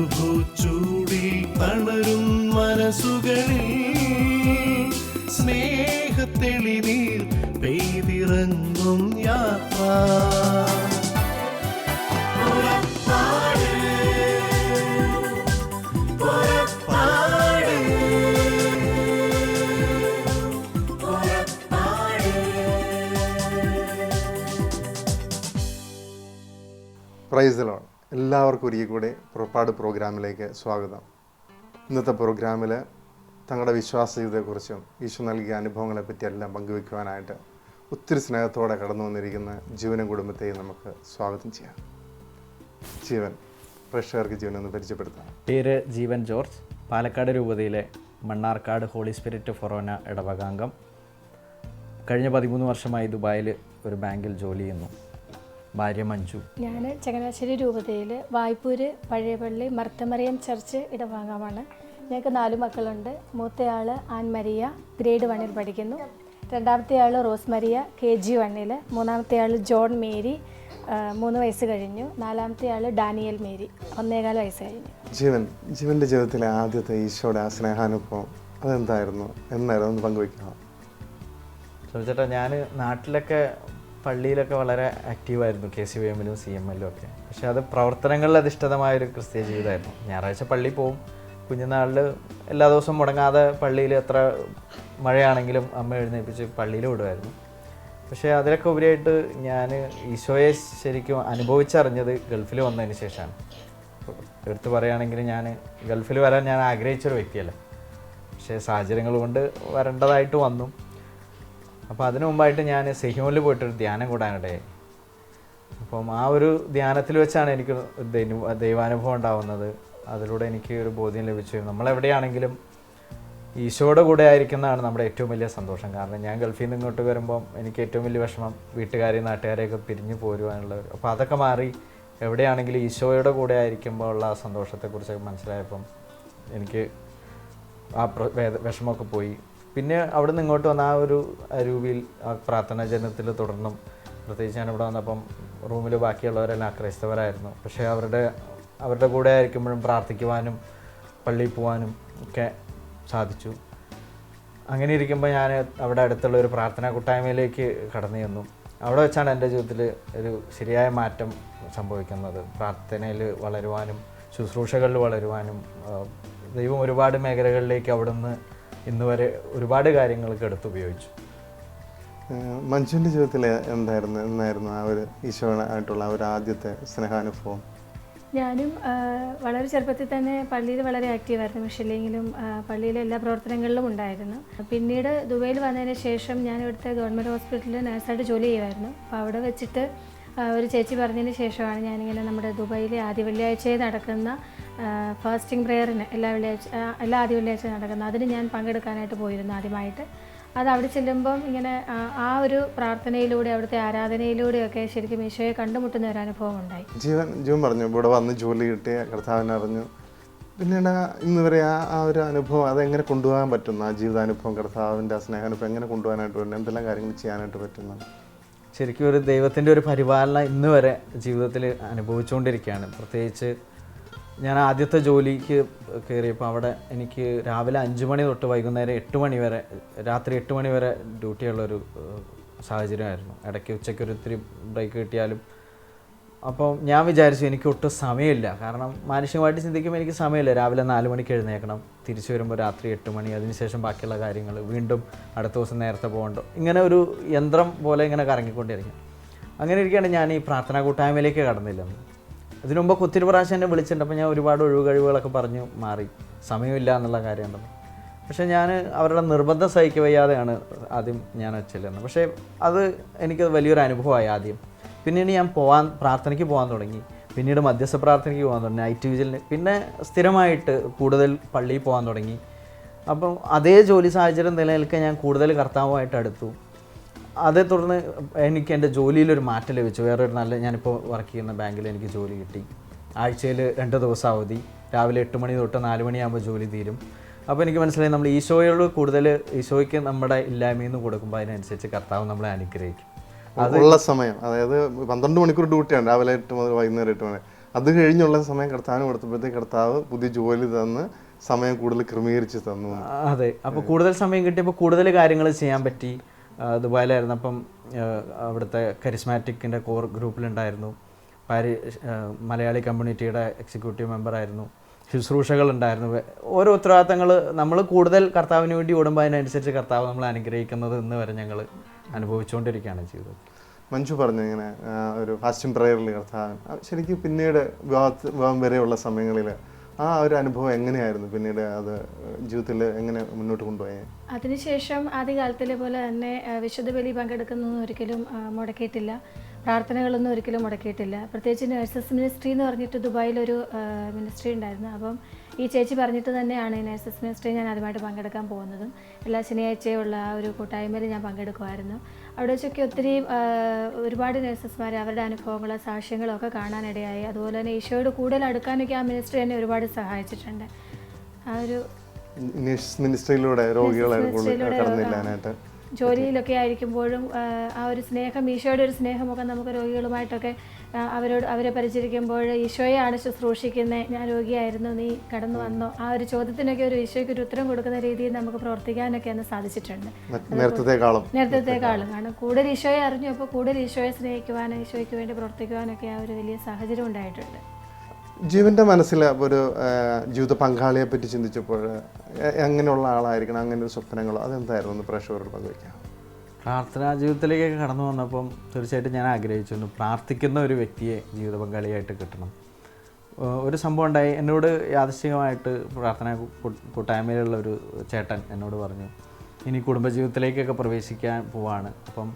തിരുഭൂച്ചൂടി തളരും മനസ്സുകളിൽ സ്നേഹത്തെളിനീർ പെയ്തിറങ്ങും യാത്ര. Praise the Lord. എല്ലാവർക്കും ഒരിക്കൽ കൂടെ പുറപ്പാട് പ്രോഗ്രാമിലേക്ക് സ്വാഗതം. ഇന്നത്തെ പ്രോഗ്രാമിൽ തങ്ങളുടെ വിശ്വാസ ജീവിതത്തെക്കുറിച്ചും ഈശോ നൽകിയ അനുഭവങ്ങളെപ്പറ്റി എല്ലാം പങ്കുവയ്ക്കുവാനായിട്ട് ഒത്തിരി സ്നേഹത്തോടെ കടന്നു വന്നിരിക്കുന്ന ജീവനും കുടുംബത്തെയും നമുക്ക് സ്വാഗതം ചെയ്യാം. ജീവൻ, പ്രേക്ഷകർക്ക് ജീവൻ ഒന്ന് പരിചയപ്പെടുത്താം. പേര് ജീവൻ ജോർജ്, പാലക്കാട് രൂപതയിലെ മണ്ണാർക്കാട് ഹോളി സ്പിരിറ്റ് ഫൊറോന ഇടവകാംഗം. കഴിഞ്ഞ 13 വർഷമായി ദുബായിൽ ഒരു ബാങ്കിൽ ജോലി ചെയ്യുന്നു. ഭാര്യ മഞ്ജു. ഞാൻ ചങ്ങനാശ്ശേരി രൂപതയിൽ വായ്പൂര് പഴയപള്ളി മർത്തമറിയം ചർച്ച് ഇടവകാംഗമാണ്. ഞങ്ങൾക്ക് 4 മക്കളുണ്ട്. മൂത്തയാൾ ആൻമരിയ ഗ്രേഡ് 1 പഠിക്കുന്നു. രണ്ടാമത്തെ ആൾ റോസ് മരിയ KG 1. മൂന്നാമത്തെ ആൾ ജോൺ മേരി 3 വയസ്സ് കഴിഞ്ഞു. 4-മത്തെ ആൾ ഡാനിയൽ മേരി 1.25 വയസ്സ് കഴിഞ്ഞു. ജീവൻ്റെ ജീവിതത്തിലെ ആദ്യത്തെ ഈശോയുടെ ആ സ്നേഹാനുഭവം അതെന്തായിരുന്നു, എന്നായിരുന്നു ഒന്ന് പങ്കുവയ്ക്കണം? ചോദിച്ചേട്ടാ, ഞാൻ നാട്ടിലൊക്കെ പള്ളിയിലൊക്കെ വളരെ ആക്റ്റീവായിരുന്നു, KCVM-ലും CML-ലും ഒക്കെ. പക്ഷേ അത് പ്രവർത്തനങ്ങളിൽ അധിഷ്ഠിതമായൊരു ക്രിസ്തീയ ജീവിതമായിരുന്നു. ഞായറാഴ്ച പള്ളിയിൽ പോവും. കുഞ്ഞുനാളിൽ എല്ലാ ദിവസവും മുടങ്ങാതെ പള്ളിയിൽ എത്ര മഴയാണെങ്കിലും അമ്മ എഴുന്നേൽപ്പിച്ച് പള്ളിയിൽ വിടുമായിരുന്നു. പക്ഷേ അതിലൊക്കെ ഉപരിയായിട്ട് ഞാൻ ഈശോയെ ശരിക്കും അനുഭവിച്ചറിഞ്ഞത് ഗൾഫിൽ വന്നതിന് ശേഷമാണ്. എടുത്ത് പറയുകയാണെങ്കിൽ ഞാൻ ഗൾഫിൽ വരാൻ ഞാൻ ആഗ്രഹിച്ചൊരു വ്യക്തിയല്ല, പക്ഷേ സാഹചര്യങ്ങൾ കൊണ്ട് വരേണ്ടതായിട്ട് വന്നു. അപ്പോൾ അതിനു മുമ്പായിട്ട് ഞാൻ സെഹിയോനിൽ പോയിട്ടൊരു ധ്യാനം കൂടാനിടയായി. അപ്പം ആ ഒരു ധ്യാനത്തിൽ വെച്ചാണ് എനിക്ക് ദൈവാനുഭവം ഉണ്ടാവുന്നത്. അതിലൂടെ എനിക്ക് ഒരു ബോധ്യം ലഭിച്ചു, നമ്മളെവിടെയാണെങ്കിലും ഈശോയുടെ കൂടെ ആയിരിക്കുന്നതാണ് നമ്മുടെ ഏറ്റവും വലിയ സന്തോഷം. കാരണം ഞാൻ ഗൾഫിൽ നിന്ന് ഇങ്ങോട്ട് വരുമ്പം എനിക്ക് ഏറ്റവും വലിയ വിഷമം വീട്ടുകാരെയും നാട്ടുകാരെയൊക്കെ പിരിഞ്ഞു പോരുവാനുള്ളത്. അപ്പോൾ അതൊക്കെ മാറി എവിടെയാണെങ്കിലും ഈശോയുടെ കൂടെ ആയിരിക്കുമ്പോൾ ഉള്ള ആ സന്തോഷത്തെക്കുറിച്ചൊക്കെ മനസ്സിലായപ്പം എനിക്ക് ആ വിഷമമൊക്കെ പോയി. പിന്നെ അവിടെ നിന്ന് ഇങ്ങോട്ട് വന്ന ആ ഒരു അരൂപിയിൽ ആ പ്രാർത്ഥനാ ജനത്തിൽ തുടർന്നും, പ്രത്യേകിച്ച് ഞാൻ ഇവിടെ വന്നപ്പം റൂമിൽ ബാക്കിയുള്ളവരെല്ലാം ക്രൈസ്തവരായിരുന്നു. പക്ഷേ അവരുടെ കൂടെ ആയിരിക്കുമ്പോഴും പ്രാർത്ഥിക്കുവാനും പള്ളിയിൽ പോകാനും ഒക്കെ സാധിച്ചു. അങ്ങനെ ഇരിക്കുമ്പോൾ ഞാൻ അവിടെ അടുത്തുള്ള ഒരു പ്രാർത്ഥനാ കൂട്ടായ്മയിലേക്ക് കടന്നു ചെന്നു. അവിടെ വെച്ചാണ് എൻ്റെ ജീവിതത്തിൽ ഒരു ശരിയായ മാറ്റം സംഭവിക്കുന്നത്. പ്രാർത്ഥനയിൽ വളരുവാനും ശുശ്രൂഷകളിൽ വളരുവാനും ദൈവം ഒരുപാട് മേഖലകളിലേക്ക് അവിടുന്ന് ഇന്ന് വരെ ഒരുപാട് കാര്യങ്ങൾക്ക് എടുത്തുപയോഗിച്ചു. മഞ്ജുവിൻ്റെ ജീവിതത്തിൽ എന്നായിരുന്നു ആ ഒരു ഈശോയായിട്ടുള്ള ഒരു ആദ്യത്തെ സ്നേഹാനുഭവം? ഞാനും വളരെ ചെറുപ്പത്തിൽ തന്നെ പള്ളിയിൽ വളരെ ആക്റ്റീവായിരുന്നു. പക്ഷേ ഇല്ലെങ്കിലും പള്ളിയിലെ എല്ലാ പ്രവർത്തനങ്ങളിലും ഉണ്ടായിരുന്നു. പിന്നീട് ദുബൈയിൽ വന്നതിന് ശേഷം ഞാൻ ഇവിടുത്തെ ഗവൺമെൻറ് ഹോസ്പിറ്റലിൽ നഴ്സായിട്ട് ജോലി ചെയ്യുമായിരുന്നു. അപ്പോൾ അവിടെ വെച്ചിട്ട് ഒരു ചേച്ചി പറഞ്ഞതിന് ശേഷമാണ് ഞാനിങ്ങനെ നമ്മുടെ ദുബൈയിലെ ആദ്യ വെള്ളിയാഴ്ചയിൽ നടക്കുന്ന ഫാസ്റ്റിംഗ് പ്രെയറിന് എല്ലാ ആദ്യ വെള്ളിയാഴ്ച നടക്കുന്ന അതിന് ഞാൻ പങ്കെടുക്കാനായിട്ട് പോയിരുന്നു ആദ്യമായിട്ട്. അത് അവിടെ ചെല്ലുമ്പം ഇങ്ങനെ ആ ഒരു പ്രാർത്ഥനയിലൂടെ അവിടുത്തെ ആരാധനയിലൂടെയൊക്കെ ശരിക്കും ഈശോയെ കണ്ടുമുട്ടുന്ന ഒരു അനുഭവം ഉണ്ടായി. ജീവൻ പറഞ്ഞു, ഇവിടെ വന്ന് ജോലി കിട്ടിയ കർത്താവിനെ അറിഞ്ഞു. പിന്നീട് ഇന്ന് വരെ ആ ഒരു അനുഭവം അതെങ്ങനെ കൊണ്ടുപോകാൻ പറ്റുന്നു? ആ ജീവിതാനുഭവം, കർത്താവിൻ്റെ ആ സ്നേഹാനുഭവം എങ്ങനെ കൊണ്ടുപോകാനായിട്ട് പറ്റുന്നു? എന്തെല്ലാം കാര്യങ്ങൾ ചെയ്യാനായിട്ട് പറ്റുന്നു? ശരിക്കും ഒരു ദൈവത്തിൻ്റെ ഒരു പരിപാലന ഇന്ന് വരെ ജീവിതത്തിൽ അനുഭവിച്ചുകൊണ്ടിരിക്കുകയാണ്. പ്രത്യേകിച്ച് ഞാൻ ആദ്യത്തെ ജോലിക്ക് കയറിയപ്പോൾ അവിടെ എനിക്ക് രാവിലെ 5 മണി തൊട്ട് വൈകുന്നേരം 8 മണി വരെ, രാത്രി 8 മണി വരെ ഡ്യൂട്ടിയുള്ളൊരു സാഹചര്യമായിരുന്നു. ഇടയ്ക്ക് ഉച്ചയ്ക്കൊരു ഇത്തിരി ബ്രേക്ക് കിട്ടിയാലും. അപ്പോൾ ഞാൻ വിചാരിച്ചു എനിക്ക് ഒട്ടും സമയമില്ല. കാരണം മാനുഷികമായിട്ട് ചിന്തിക്കുമ്പോൾ എനിക്ക് സമയമില്ല. രാവിലെ 4 മണിക്ക് എഴുന്നേൽക്കണം, തിരിച്ചു വരുമ്പോൾ രാത്രി 8 മണി, അതിനുശേഷം ബാക്കിയുള്ള കാര്യങ്ങൾ, വീണ്ടും അടുത്ത ദിവസം നേരത്തെ പോകണ്ടോ, ഇങ്ങനെ ഒരു യന്ത്രം പോലെ ഇങ്ങനെ കറങ്ങിക്കൊണ്ടിരിക്കും. അങ്ങനെ ഇരിക്കുകയാണ് ഞാൻ ഈ പ്രാർത്ഥനാ കൂട്ടായ്മയിലേക്ക് കടന്നില്ല. ഇതിനു മുമ്പ് ഒത്തിരി പ്രാവശ്യം എന്നെ വിളിച്ചിട്ടുണ്ട്. അപ്പോൾ ഞാൻ ഒരുപാട് ഒഴിവുകഴിവുകളൊക്കെ പറഞ്ഞു മാറി, സമയമില്ല എന്നുള്ള കാര്യമുണ്ടല്ലോ. പക്ഷേ ഞാൻ അവരുടെ നിർബന്ധം സഹിക്കുക വയ്യാതെയാണ് ആദ്യം ഞാൻ ചെല്ലുന്നത്. പക്ഷേ അത് എനിക്ക് വലിയൊരു അനുഭവമായി ആദ്യം. പിന്നീട് ഞാൻ പ്രാർത്ഥനയ്ക്ക് പോകാൻ തുടങ്ങി. പിന്നീട് മധ്യസ്ഥ പ്രാർത്ഥനയ്ക്ക് പോകാൻ തുടങ്ങി, നൈറ്റ് വിജിലിന്. പിന്നെ സ്ഥിരമായിട്ട് കൂടുതൽ പള്ളിയിൽ പോകാൻ തുടങ്ങി. അപ്പം അതേ ജോലി സാഹചര്യം നിലനിൽക്കാൻ ഞാൻ കൂടുതൽ കർത്താവുമായിട്ട് അടുത്തു. അതേ തുടർന്ന് എനിക്ക് എൻ്റെ ജോലിയിലൊരു മാറ്റം ലഭിച്ചു. വേറൊരു ഞാനിപ്പോൾ വർക്ക് ചെയ്യുന്ന ബാങ്കിൽ എനിക്ക് ജോലി കിട്ടി. ആഴ്ചയിൽ 2 ദിവസം അവധി, രാവിലെ 8 മണി തൊട്ട് 4 മണിയാകുമ്പോൾ ജോലി തീരും. അപ്പോൾ എനിക്ക് മനസ്സിലായി നമ്മൾ ഈശോയോട് കൂടുതൽ, ഈശോയ്ക്ക് നമ്മുടെ ഇല്ലായ്മയിൽ നിന്ന് കൊടുക്കുമ്പോൾ അതിനനുസരിച്ച് കർത്താവ് നമ്മളെ അനുഗ്രഹിക്കും. ഉള്ള സമയം, അതായത് 12 മണിക്കൂർ ഡ്യൂട്ടിയാണ്, രാവിലെ 8 മുതൽ വൈകുന്നേരം 8 മണി. അത് കഴിഞ്ഞുള്ള സമയം കർത്താവിന് കൊടുത്തപ്പോഴത്തേക്ക് കർത്താവ് പുതിയ ജോലി തന്ന് സമയം കൂടുതൽ ക്രമീകരിച്ച് തന്നു. അതെ, അപ്പോൾ കൂടുതൽ സമയം കിട്ടിയപ്പോൾ കൂടുതൽ കാര്യങ്ങൾ ചെയ്യാൻ പറ്റി. ദുബായിലായിരുന്നു, അപ്പം അവിടുത്തെ കരിസ്മാറ്റിക്കിൻ്റെ കോർ ഗ്രൂപ്പിലുണ്ടായിരുന്നു, മലയാളി കമ്മ്യൂണിറ്റിയുടെ എക്സിക്യൂട്ടീവ് മെമ്പറായിരുന്നു, ശുശ്രൂഷകളുണ്ടായിരുന്നു. ഓരോ ഉത്തരവാദിത്തങ്ങൾ നമ്മൾ കൂടുതൽ കർത്താവിന് വേണ്ടി ഓടുമ്പോൾ അതിനനുസരിച്ച് കർത്താവ് നമ്മൾ അനുഗ്രഹിക്കുന്നത് ഇന്ന് വരെ ഞങ്ങൾ അനുഭവിച്ചുകൊണ്ടിരിക്കുകയാണ് ജീവിതം. മഞ്ജു പറഞ്ഞു ഇങ്ങനെ ഒരു ഫാസ്റ്റിംഗ് പ്രയറിൽ കർത്താവ് ശരിക്കും പിന്നീട് വിവാഹം വരെയുള്ള സമയങ്ങളിൽ ആ ഒരു അനുഭവം എങ്ങനെയായിരുന്നു? പിന്നീട് അത് ജീവിതത്തിൽ എങ്ങനെ മുന്നോട്ട് കൊണ്ടുപോയി? അതിനുശേഷം ആദ്യകാലത്തിലെ പോലെ തന്നെ വിശുദ്ധ ബലി പങ്കെടുക്കുന്നൊന്നും ഒരിക്കലും മുടക്കിയിട്ടില്ല, പ്രാർത്ഥനകളൊന്നും ഒരിക്കലും മുടക്കിയിട്ടില്ല. പ്രത്യേകിച്ച് നഴ്സസ് മിനിസ്ട്രി എന്ന് പറഞ്ഞിട്ട് ദുബായിലൊരു മിനിസ്ട്രി ഉണ്ടായിരുന്നു. അപ്പം ഈ ചേച്ചി പറഞ്ഞിട്ട് തന്നെയാണ് നഴ്സസ് മിനിസ്ട്രി ഞാൻ ആദ്യമായിട്ട് പങ്കെടുക്കാൻ പോകുന്നതും. എല്ലാ ശനിയാഴ്ചയുള്ള ആ ഒരു കൂട്ടായ്മയിൽ ഞാൻ പങ്കെടുക്കുമായിരുന്നു. അവിടെ വെച്ചൊക്കെ ഒത്തിരി ഒരുപാട് നഴ്സസ്മാർ അവരുടെ അനുഭവങ്ങൾ സാക്ഷ്യങ്ങളൊക്കെ കാണാനിടയായി. അതുപോലെ തന്നെ ഈശോയോട് കൂടുതൽ അടുക്കാനൊക്കെ ആ മിനിസ്ട്രി എന്നെ ഒരുപാട് സഹായിച്ചിട്ടുണ്ട്. ആ ഒരു മിനിസ്ട്രിയിലൂടെ രോഗികളെ കടന്നില്ലാനായിട്ട് ജോലിയിലൊക്കെ ആയിരിക്കുമ്പോഴും ആ ഒരു സ്നേഹം, ഈശോയുടെ ഒരു സ്നേഹമൊക്കെ നമുക്ക് രോഗികളുമായിട്ടൊക്കെ അവരെ പരിചരിക്കുമ്പോൾ ഈശോയാണ് ശുശ്രൂഷിക്കുന്നത്, ഞാൻ രോഗിയായിരുന്നു, നീ കടന്നു വന്നോ, ആ ഒരു ചോദ്യത്തിനൊക്കെ ഒരു ഈശോയ്ക്ക് ഒരു ഉത്തരം കൊടുക്കുന്ന രീതിയിൽ നമുക്ക് പ്രവർത്തിക്കാനൊക്കെ അന്ന് സാധിച്ചിട്ടുണ്ട്. നേരത്തെക്കാളും കാരണം കൂടുതൽ ഈശോയെ അറിഞ്ഞു, അപ്പോൾ കൂടുതൽ ഈശോയെ സ്നേഹിക്കുവാനും ഈശോയ്ക്ക് വേണ്ടി പ്രവർത്തിക്കുവാനൊക്കെ ആ ഒരു വലിയ സാഹചര്യം ഉണ്ടായിട്ടുണ്ട്. ജീവൻ്റെ മനസ്സിൽ ഒരു ജീവിത പങ്കാളിയെ പറ്റി ചിന്തിച്ചപ്പോൾ എങ്ങനെയുള്ള ആളായിരിക്കണം, അങ്ങനെ ഒരു സ്വപ്നങ്ങളോ അതെന്തായിരുന്നു ഒന്ന് പ്രേക്ഷകരോട് പങ്കുവയ്ക്കാം? പ്രാർത്ഥനാ ജീവിതത്തിലേക്കൊക്കെ കടന്നു വന്നപ്പം തീർച്ചയായിട്ടും ഞാൻ ആഗ്രഹിച്ചിരുന്നു പ്രാർത്ഥിക്കുന്ന ഒരു വ്യക്തിയെ ജീവിത പങ്കാളിയായിട്ട് കിട്ടണം. ഒരു സംഭവം ഉണ്ടായി, എന്നോട് യാദൃശ്ചികമായിട്ട് പ്രാർത്ഥനാ കൂട്ടായ്മയിലുള്ള ഒരു ചേട്ടൻ എന്നോട് പറഞ്ഞു, ഇനി കുടുംബജീവിതത്തിലേക്കൊക്കെ പ്രവേശിക്കാൻ പോവാണ്, അപ്പം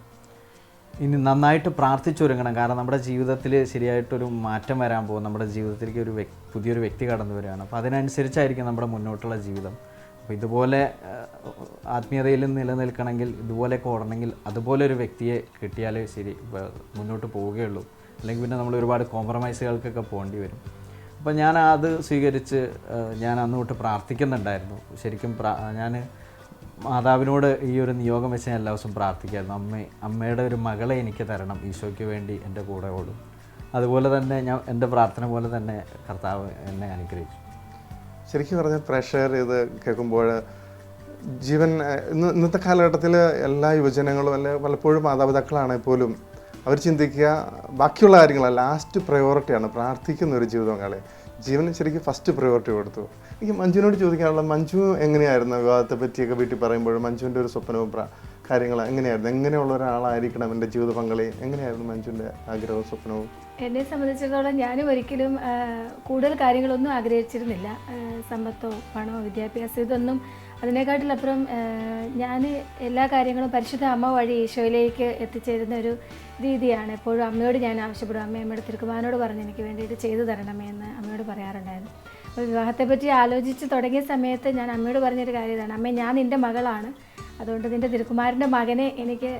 ഇനി നന്നായിട്ട് പ്രാർത്ഥിച്ചൊരുങ്ങണം, കാരണം നമ്മുടെ ജീവിതത്തിൽ ശരിയായിട്ടൊരു മാറ്റം വരാൻ പോകും, നമ്മുടെ ജീവിതത്തിലേക്ക് പുതിയൊരു വ്യക്തി കടന്നു വരികയാണ്, അപ്പോൾ അതിനനുസരിച്ചായിരിക്കും നമ്മുടെ മുന്നോട്ടുള്ള ജീവിതം. അപ്പോൾ ഇതുപോലെ ആത്മീയതയിൽ നിലനിൽക്കണമെങ്കിൽ, ഇതുപോലെയൊക്കെ ഓടണമെങ്കിൽ അതുപോലെ ഒരു വ്യക്തിയെ കിട്ടിയാലേ ശരി മുന്നോട്ട് പോവുകയുള്ളൂ, അല്ലെങ്കിൽ പിന്നെ നമ്മൾ ഒരുപാട് കോംപ്രമൈസുകൾക്കൊക്കെ പോകേണ്ടി വരും. അപ്പോൾ ഞാൻ അത് സ്വീകരിച്ച് ഞാൻ അന്ന് തൊട്ട് പ്രാർത്ഥിക്കുന്നുണ്ടായിരുന്നു. ശരിക്കും ഞാൻ മാതാവിനോട് ഈ ഒരു നിയോഗം വെച്ച് ഞാൻ എല്ലാ ദിവസവും പ്രാർത്ഥിക്കായിരുന്നു, അമ്മയുടെ ഒരു മകളെ എനിക്ക് തരണം, ഈശോയ്ക്ക് വേണ്ടി എൻ്റെ കൂടെ ഓടും. അതുപോലെ തന്നെ ഞാൻ എൻ്റെ പ്രാർത്ഥന പോലെ തന്നെ കർത്താവ് എന്നെ അനുഗ്രഹിച്ചു. ശരിക്കും പറഞ്ഞാൽ പ്രേക്ഷകർ ഇത് കേൾക്കുമ്പോൾ ജീവൻ ഇന്നത്തെ കാലഘട്ടത്തിൽ എല്ലാ യുവജനങ്ങളും അല്ലെ പലപ്പോഴും മാതാപിതാക്കളാണെങ്കിൽ പോലും അവർ ചിന്തിക്കുക ബാക്കിയുള്ള കാര്യങ്ങളല്ല, ലാസ്റ്റ് പ്രയോറിറ്റിയാണ് പ്രാർത്ഥിക്കുന്ന ഒരു ജീവിതം പങ്കാളി. ജീവന് ശരിക്കും ഫസ്റ്റ് പ്രയോറിറ്റി കൊടുത്തു. എനിക്ക് മഞ്ജുവിനോട് ചോദിക്കാനുള്ള, മഞ്ജു എങ്ങനെയായിരുന്നു വിവാഹത്തെ പറ്റിയൊക്കെ വീട്ടിൽ പറയുമ്പോഴും മഞ്ജുവിൻ്റെ ഒരു സ്വപ്നവും കാര്യങ്ങൾ എങ്ങനെയായിരുന്നു? എങ്ങനെയുള്ള ഒരാളായിരിക്കണം എൻ്റെ ജീവിത പങ്കാളി? എങ്ങനെയായിരുന്നു മഞ്ജുവിൻ്റെ ആഗ്രഹവും സ്വപ്നവും? എന്നെ സംബന്ധിച്ചിടത്തോളം ഞാനും ഒരിക്കലും കൂടുതൽ കാര്യങ്ങളൊന്നും ആഗ്രഹിച്ചിരുന്നില്ല, സമ്പത്തോ പണമോ വിദ്യാഭ്യാസം ഇതൊന്നും. അതിനെക്കാട്ടിലപ്പുറം ഞാൻ എല്ലാ കാര്യങ്ങളും പരിശുദ്ധ അമ്മ വഴി ഈശോയിലേക്ക് എത്തിച്ചേരുന്ന ഒരു രീതിയാണ്. എപ്പോഴും അമ്മയോട് ഞാൻ ആവശ്യപ്പെടും, അമ്മയുടെ തിരുക്കുമാരനോട് പറഞ്ഞ് എനിക്ക് വേണ്ടിയിട്ട് ചെയ്തു തരണമേ എന്ന് അമ്മയോട് പറയാറുണ്ടായിരുന്നു. അപ്പോൾ വിവാഹത്തെപ്പറ്റി ആലോചിച്ച് തുടങ്ങിയ സമയത്ത് ഞാൻ അമ്മയോട് പറഞ്ഞൊരു കാര്യം ഇതാണ്, അമ്മേ ഞാൻ നിൻ്റെ മകളാണ്, അതുകൊണ്ട് നിൻ്റെ തിരുക്കുമാരൻ്റെ മകനെ എനിക്ക്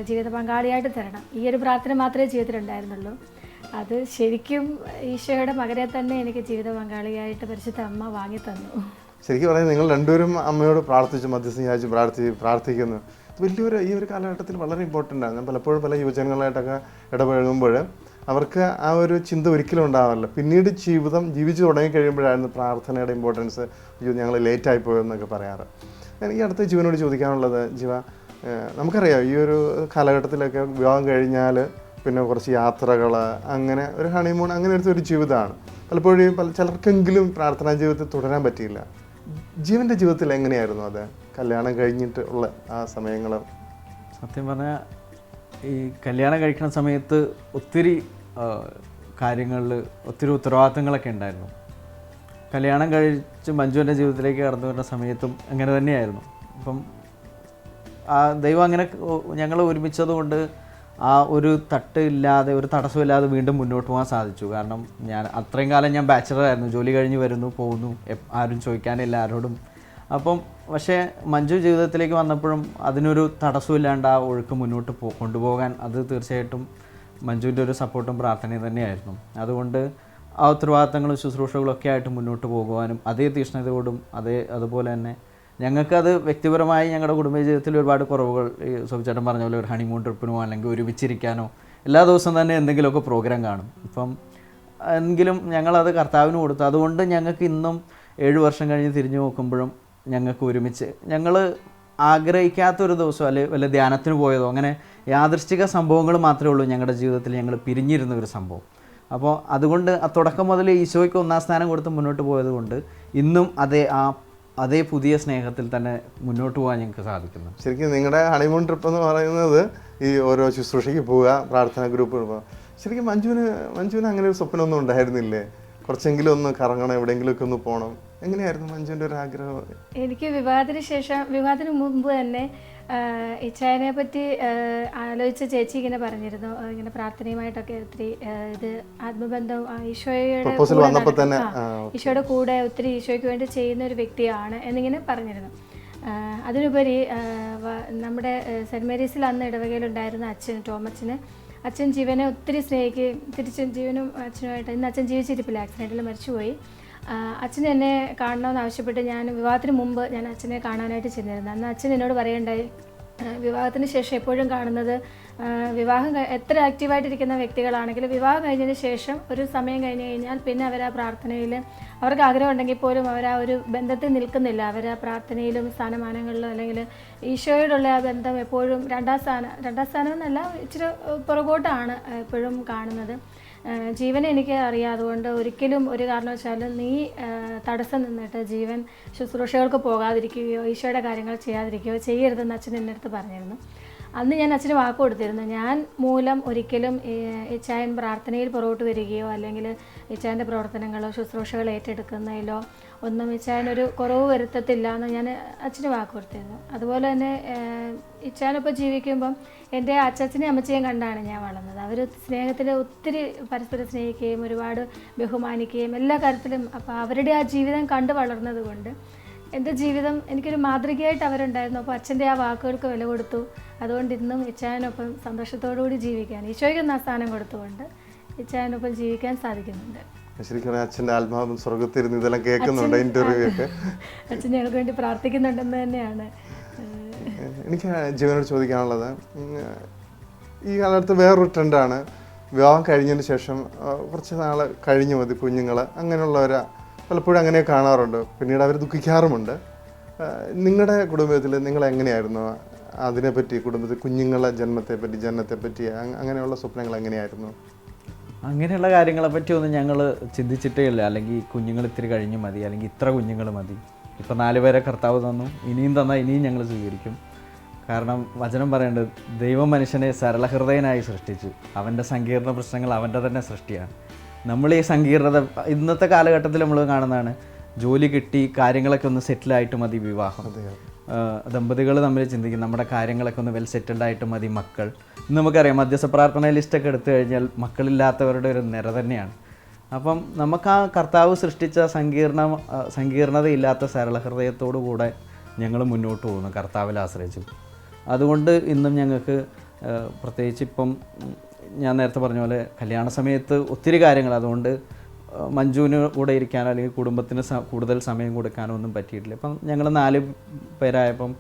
ജീവിത പങ്കാളിയായിട്ട് തരണം. ഈ ഒരു പ്രാർത്ഥന മാത്രമേ ജീവിതത്തിലുണ്ടായിരുന്നുള്ളൂ. അത് ശരിക്കും ഈശോയുടെ മകനെ തന്നെ എനിക്ക് ജീവിത പങ്കാളിയായിട്ട് പരിശുദ്ധ അമ്മ വാങ്ങി തന്നു. ശരിക്കും പറഞ്ഞാൽ നിങ്ങൾ രണ്ടുപേരും അമ്മയോട് പ്രാർത്ഥിച്ചു, മധ്യസ്ഥം യാചിച്ച് പ്രാർത്ഥിക്കുന്നു. വലിയൊരു ഈ ഒരു കാലഘട്ടത്തിൽ വളരെ ഇമ്പോർട്ടൻ്റ് ആണ്. ഞാൻ പലപ്പോഴും പല യുവജനങ്ങളായിട്ടൊക്കെ ഇടപഴകുമ്പോൾ അവർക്ക് ആ ഒരു ചിന്ത ഒരിക്കലും ഉണ്ടാവാറില്ല. പിന്നീട് ജീവിച്ചു തുടങ്ങി കഴിയുമ്പോഴായിരുന്നു പ്രാർത്ഥനയുടെ ഇമ്പോർട്ടൻസ്, ഞങ്ങൾ ലേറ്റായി പോയെന്നൊക്കെ പറയാറ്. എനിക്ക് അടുത്ത ജീവനോട് ചോദിക്കാനുള്ളത്, ജീവ നമുക്കറിയാം ഈ ഒരു കാലഘട്ടത്തിലൊക്കെ വിവാഹം കഴിഞ്ഞാൽ പിന്നെ കുറച്ച് യാത്രകൾ, അങ്ങനെ ഒരു ഹണിമൂൺ, അങ്ങനെ ഒരു ജീവിതമാണ്. പലപ്പോഴും ചിലർക്കെങ്കിലും പ്രാർത്ഥനാ ജീവിതത്തിൽ തുടരാൻ പറ്റിയില്ല. ജീവൻ്റെ ജീവിതത്തിൽ എങ്ങനെയായിരുന്നു അത്, കല്യാണം കഴിഞ്ഞിട്ട് ഉള്ള ആ സമയങ്ങൾ? സത്യം പറഞ്ഞാൽ ഈ കല്യാണം കഴിക്കുന്ന സമയത്ത് ഒത്തിരി കാര്യങ്ങളിൽ ഒത്തിരി ഉത്തരവാദിത്തങ്ങളൊക്കെ ഉണ്ടായിരുന്നു. കല്യാണം കഴിച്ച് മഞ്ജുവിൻ്റെ ജീവിതത്തിലേക്ക് കടന്നു വരുന്ന സമയത്തും അങ്ങനെ തന്നെയായിരുന്നു. അപ്പം ആ ദൈവം അങ്ങനെ ഞങ്ങൾ ഒരുമിച്ചതുകൊണ്ട് ആ ഒരു തട്ടില്ലാതെ, ഒരു തടസ്സമില്ലാതെ വീണ്ടും മുന്നോട്ട് പോകാൻ സാധിച്ചു. കാരണം ഞാൻ അത്രയും കാലം ഞാൻ ബാച്ചിലറായിരുന്നു, ജോലി കഴിഞ്ഞ് വരുന്നു പോകുന്നു, ആരും ചോദിക്കാനില്ല ആരോടും. അപ്പം പക്ഷേ മഞ്ജു ജീവിതത്തിലേക്ക് വന്നപ്പോഴും അതിനൊരു തടസ്സമില്ലാണ്ട് ആ ഒഴുക്ക് മുന്നോട്ട് കൊണ്ടുപോകാൻ അത് തീർച്ചയായിട്ടും മഞ്ജുവിൻ്റെ ഒരു സപ്പോർട്ടും പ്രാർത്ഥനയും തന്നെയായിരുന്നു. അതുകൊണ്ട് ആ ഉത്തരവാദിത്തങ്ങളും ശുശ്രൂഷകളും ഒക്കെ ആയിട്ട് മുന്നോട്ട് പോകുവാനും അതേ തീക്ഷ്ണതയോടും അതുപോലെ തന്നെ ഞങ്ങൾക്കത് വ്യക്തിപരമായി ഞങ്ങളുടെ കുടുംബ ജീവിതത്തിൽ ഒരുപാട് കുറവുകൾ, ഈ സുബിച്ചേട്ടൻ പറഞ്ഞ പോലെ ഒരു ഹണിമൂൺ ട്രിപ്പിനോ അല്ലെങ്കിൽ ഒരുമിച്ചിരിക്കാനോ എല്ലാ ദിവസവും തന്നെ എന്തെങ്കിലുമൊക്കെ പ്രോഗ്രാം കാണും. ഇപ്പം എങ്കിലും ഞങ്ങളത് കർത്താവിന് കൊടുത്തു. അതുകൊണ്ട് ഞങ്ങൾക്ക് ഇന്നും 7 വർഷം കഴിഞ്ഞ് തിരിഞ്ഞു നോക്കുമ്പോഴും ഞങ്ങൾക്ക് ഒരുമിച്ച് ഞങ്ങൾ ആഗ്രഹിക്കാത്തൊരു ദിവസം അല്ലെങ്കിൽ വല്ല ധ്യാനത്തിന് പോയതോ അങ്ങനെ യാദൃശ്ചിക സംഭവങ്ങൾ മാത്രമേ ഉള്ളൂ ഞങ്ങളുടെ ജീവിതത്തിൽ ഞങ്ങൾ പിരിഞ്ഞിരുന്ന ഒരു സംഭവം. അപ്പോൾ അതുകൊണ്ട് തുടക്കം മുതൽ ഈശോയ്ക്ക് 1ാം സ്ഥാനം കൊടുത്ത് മുന്നോട്ട് പോയത് കൊണ്ട് ഇന്നും അതേ പുതിയ സ്നേഹത്തിൽ തന്നെ മുന്നോട്ട് പോകാൻ ഞങ്ങൾക്ക് സാധിക്കുന്നു. ശരിക്കും നിങ്ങളുടെ ഹണിമൂൺ ട്രിപ്പ് എന്ന് പറയുന്നത് ഈ ഓരോ ശുശ്രൂഷയ്ക്ക് പോവുക, പ്രാർത്ഥന ഗ്രൂപ്പ് പോവുക. ശരിക്കും മഞ്ജുവിന് അങ്ങനെ ഒരു സ്വപ്നമൊന്നും ഉണ്ടായിരുന്നില്ലേ? കുറച്ചെങ്കിലും ഒന്ന് കറങ്ങണം, എവിടെയെങ്കിലുമൊക്കെ ഒന്ന് പോകണം. എങ്ങനെയായിരുന്നു മഞ്ജുവിൻ്റെ ഒരു ആഗ്രഹം? എനിക്ക് വിവാഹത്തിന് മുമ്പ് തന്നെ ഇച്ഛായനെ പറ്റി ആലോചിച്ച ചേച്ചി ഇങ്ങനെ പറഞ്ഞിരുന്നു, ഇങ്ങനെ പ്രാർത്ഥനയുമായിട്ടൊക്കെ ഒത്തിരി ഇത് ആത്മബന്ധം ഈശോയുടെ കൂടെ ഒത്തിരി ഈശോയ്ക്ക് വേണ്ടി ചെയ്യുന്ന ഒരു വ്യക്തിയാണ് എന്നിങ്ങനെ പറഞ്ഞിരുന്നു. അതിനുപരി നമ്മുടെ സെൻറ്റ് മേരീസിൽ അന്ന് ഇടവകയിലുണ്ടായിരുന്ന അച്ഛൻ ടോമച്ചന്, അച്ഛൻ ജീവനെ ഒത്തിരി സ്നേഹിക്കുകയും തിരിച്ചും ജീവനും അച്ഛനുമായിട്ട് ഇന്ന് അച്ഛൻ ജീവിച്ചിരിപ്പില്ല, ആക്സിഡൻറ്റിൽ മരിച്ചുപോയി. അച്ഛൻ എന്നെ കാണണമെന്ന് ആവശ്യപ്പെട്ട് ഞാൻ വിവാഹത്തിന് മുമ്പ് ഞാൻ അച്ഛനെ കാണാനായിട്ട് ചെന്നിരുന്നു. അന്ന് അച്ഛൻ എന്നോട് പറയുണ്ടായി, വിവാഹത്തിന് ശേഷം എപ്പോഴും കാണുന്നത് വിവാഹം എത്ര ആക്റ്റീവായിട്ടിരിക്കുന്ന വ്യക്തികളാണെങ്കിലും വിവാഹം കഴിഞ്ഞതിന് ശേഷം ഒരു സമയം കഴിഞ്ഞ് കഴിഞ്ഞാൽ പിന്നെ അവർ ആ പ്രാർത്ഥനയിൽ അവർക്ക് ആഗ്രഹം ഉണ്ടെങ്കിൽ പോലും അവർ ആ ഒരു ബന്ധത്തിൽ നിൽക്കുന്നില്ല. അവർ ആ പ്രാർത്ഥനയിലും സ്ഥാനമാനങ്ങളിലും അല്ലെങ്കിൽ ഈശോയോടുള്ള ആ ബന്ധം എപ്പോഴും രണ്ടാം സ്ഥാനം എന്നല്ല, ഇച്ചിരി പുറകോട്ടാണ് എപ്പോഴും കാണുന്നത്. ജീവനെ എനിക്ക് അറിയാം, അതുകൊണ്ട് ഒരിക്കലും ഒരു കാരണവശാലും നീ തടസ്സം നിന്നിട്ട് ജീവൻ ശുശ്രൂഷകൾക്ക് പോകാതിരിക്കുകയോ ഈശോയുടെ കാര്യങ്ങൾ ചെയ്യാതിരിക്കുകയോ ചെയ്യരുതെന്ന് അച്ഛൻ എൻ്റെ അടുത്ത് പറഞ്ഞിരുന്നു. അന്ന് ഞാൻ അച്ഛന് വാക്ക് കൊടുത്തിരുന്നു, ഞാൻ മൂലം ഒരിക്കലും ഇച്ചായൻ പ്രാർത്ഥനയിൽ പുറകോട്ട് വരികയോ അല്ലെങ്കിൽ ഇച്ചായൻ്റെ പ്രവർത്തനങ്ങളോ ശുശ്രൂഷകൾ ഏറ്റെടുക്കുന്നതിലോ ഒന്നും ഇച്ചായനൊരു കുറവ് വരുത്തത്തില്ല എന്ന് ഞാൻ അച്ഛന് വാക്ക് കൊടുത്തിരുന്നു. അതുപോലെ തന്നെ ഇച്ചായനൊപ്പം ജീവിക്കുമ്പം എൻ്റെ അച്ഛനെയും അമ്മച്ചയും കണ്ടാണ് ഞാൻ വളർന്നത്. അവർ സ്നേഹത്തിൽ ഒത്തിരി പരസ്പരം സ്നേഹിക്കുകയും ഒരുപാട് ബഹുമാനിക്കുകയും എല്ലാ കാര്യത്തിലും. അപ്പോൾ അവരുടെ ആ ജീവിതം കണ്ടു വളർന്നത് കൊണ്ട് എൻ്റെ ജീവിതം എനിക്കൊരു മാതൃകയായിട്ട് അവരുണ്ടായിരുന്നു. അപ്പോൾ അച്ഛൻ്റെ ആ വാക്കുകൾക്ക് വില കൊടുത്തു. അതുകൊണ്ട് ഇന്നും ഇച്ചായനൊപ്പം സന്തോഷത്തോടുകൂടി ജീവിക്കാൻ, ഈശോയ്ക്ക് 1ാം സ്ഥാനം കൊടുത്തുകൊണ്ട് ഇച്ചായനൊപ്പം ജീവിക്കാൻ സാധിക്കുന്നുണ്ട്. ശരിക്കും അച്ഛൻ്റെ ആത്മാവും സ്വർഗത്തിരുന്ന് ഇതെല്ലാം കേൾക്കുന്നുണ്ട്, ഇൻ്റർവ്യൂ ഒക്കെ. അച്ഛൻ ഞങ്ങൾക്ക് വേണ്ടി പ്രാർത്ഥിക്കുന്നുണ്ടെന്ന് തന്നെയാണ് എനിക്ക് ജീവനോട് ചോദിക്കാനുള്ളത്. ഈ കാലത്ത് വേറൊരു ട്രെൻഡാണ്, വിവാഹം കഴിഞ്ഞതിന് ശേഷം കുറച്ച് നാൾ കഴിഞ്ഞു മതി കുഞ്ഞുങ്ങൾ, അങ്ങനെയുള്ളവരെ പലപ്പോഴും അങ്ങനെ കാണാറുണ്ട്. പിന്നീട് അവർ ദുഃഖിക്കാറുമുണ്ട്. നിങ്ങളുടെ കുടുംബത്തിൽ നിങ്ങളെങ്ങനെയായിരുന്നു അതിനെപ്പറ്റി, കുടുംബത്തിൽ കുഞ്ഞുങ്ങളെ ജനനത്തെപ്പറ്റി അങ്ങനെയുള്ള സ്വപ്നങ്ങൾ എങ്ങനെയായിരുന്നു? അങ്ങനെയുള്ള കാര്യങ്ങളെപ്പറ്റി ഒന്നും ഞങ്ങൾ ചിന്തിച്ചിട്ടേ ഇല്ല. അല്ലെങ്കിൽ കുഞ്ഞുങ്ങൾ ഇത്തിരി കഴിഞ്ഞ് മതി, അല്ലെങ്കിൽ ഇത്ര കുഞ്ഞുങ്ങൾ മതി. ഇപ്പോൾ 4 പേരെ കർത്താവ് തന്നു, ഇനിയും തന്നാൽ ഇനിയും ഞങ്ങൾ സ്വീകരിക്കും. കാരണം വചനം പറയേണ്ടത് ദൈവം മനുഷ്യനെ സരളഹൃദയനായി സൃഷ്ടിച്ചു, അവൻ്റെ സങ്കീർണ പ്രശ്നങ്ങൾ അവൻ്റെ തന്നെ സൃഷ്ടിയാണ്. നമ്മൾ ഈ സങ്കീർണത ഇന്നത്തെ കാലഘട്ടത്തിൽ നമ്മൾ കാണുന്നതാണ്. ജോലി കിട്ടി കാര്യങ്ങളൊക്കെ ഒന്ന് സെറ്റിലായിട്ട് മതി വിവാഹം. ദമ്പതികൾ തമ്മിൽ ചിന്തിക്കും നമ്മുടെ കാര്യങ്ങളൊക്കെ ഒന്ന് വെൽ സെറ്റിൽഡായിട്ട് മതി മക്കൾ. ഇന്ന് നമുക്കറിയാം മധ്യസ്ഥ പ്രാർത്ഥന ലിസ്റ്റൊക്കെ എടുത്തു കഴിഞ്ഞാൽ മക്കളില്ലാത്തവരുടെ ഒരു നിര തന്നെയാണ്. അപ്പം നമുക്ക് ആ കർത്താവ് സൃഷ്ടിച്ച സങ്കീർണതയില്ലാത്ത സരളഹൃദയത്തോടു കൂടെ ഞങ്ങൾ മുന്നോട്ട് പോകുന്നു, കർത്താവിൽ ആശ്രയിച്ചു. അതുകൊണ്ട് ഇന്നും ഞങ്ങൾക്ക് പ്രത്യേകിച്ച് ഇപ്പം ഞാൻ നേരത്തെ പറഞ്ഞ പോലെ കല്യാണ സമയത്ത് ഒത്തിരി കാര്യങ്ങൾ, അതുകൊണ്ട് മഞ്ജുവിന് കൂടെ ഇരിക്കാനോ അല്ലെങ്കിൽ കുടുംബത്തിന് കൂടുതൽ സമയം കൊടുക്കാനോ ഒന്നും പറ്റിയിട്ടില്ല. ഇപ്പം ഞങ്ങൾ 4 പേരായപ്പം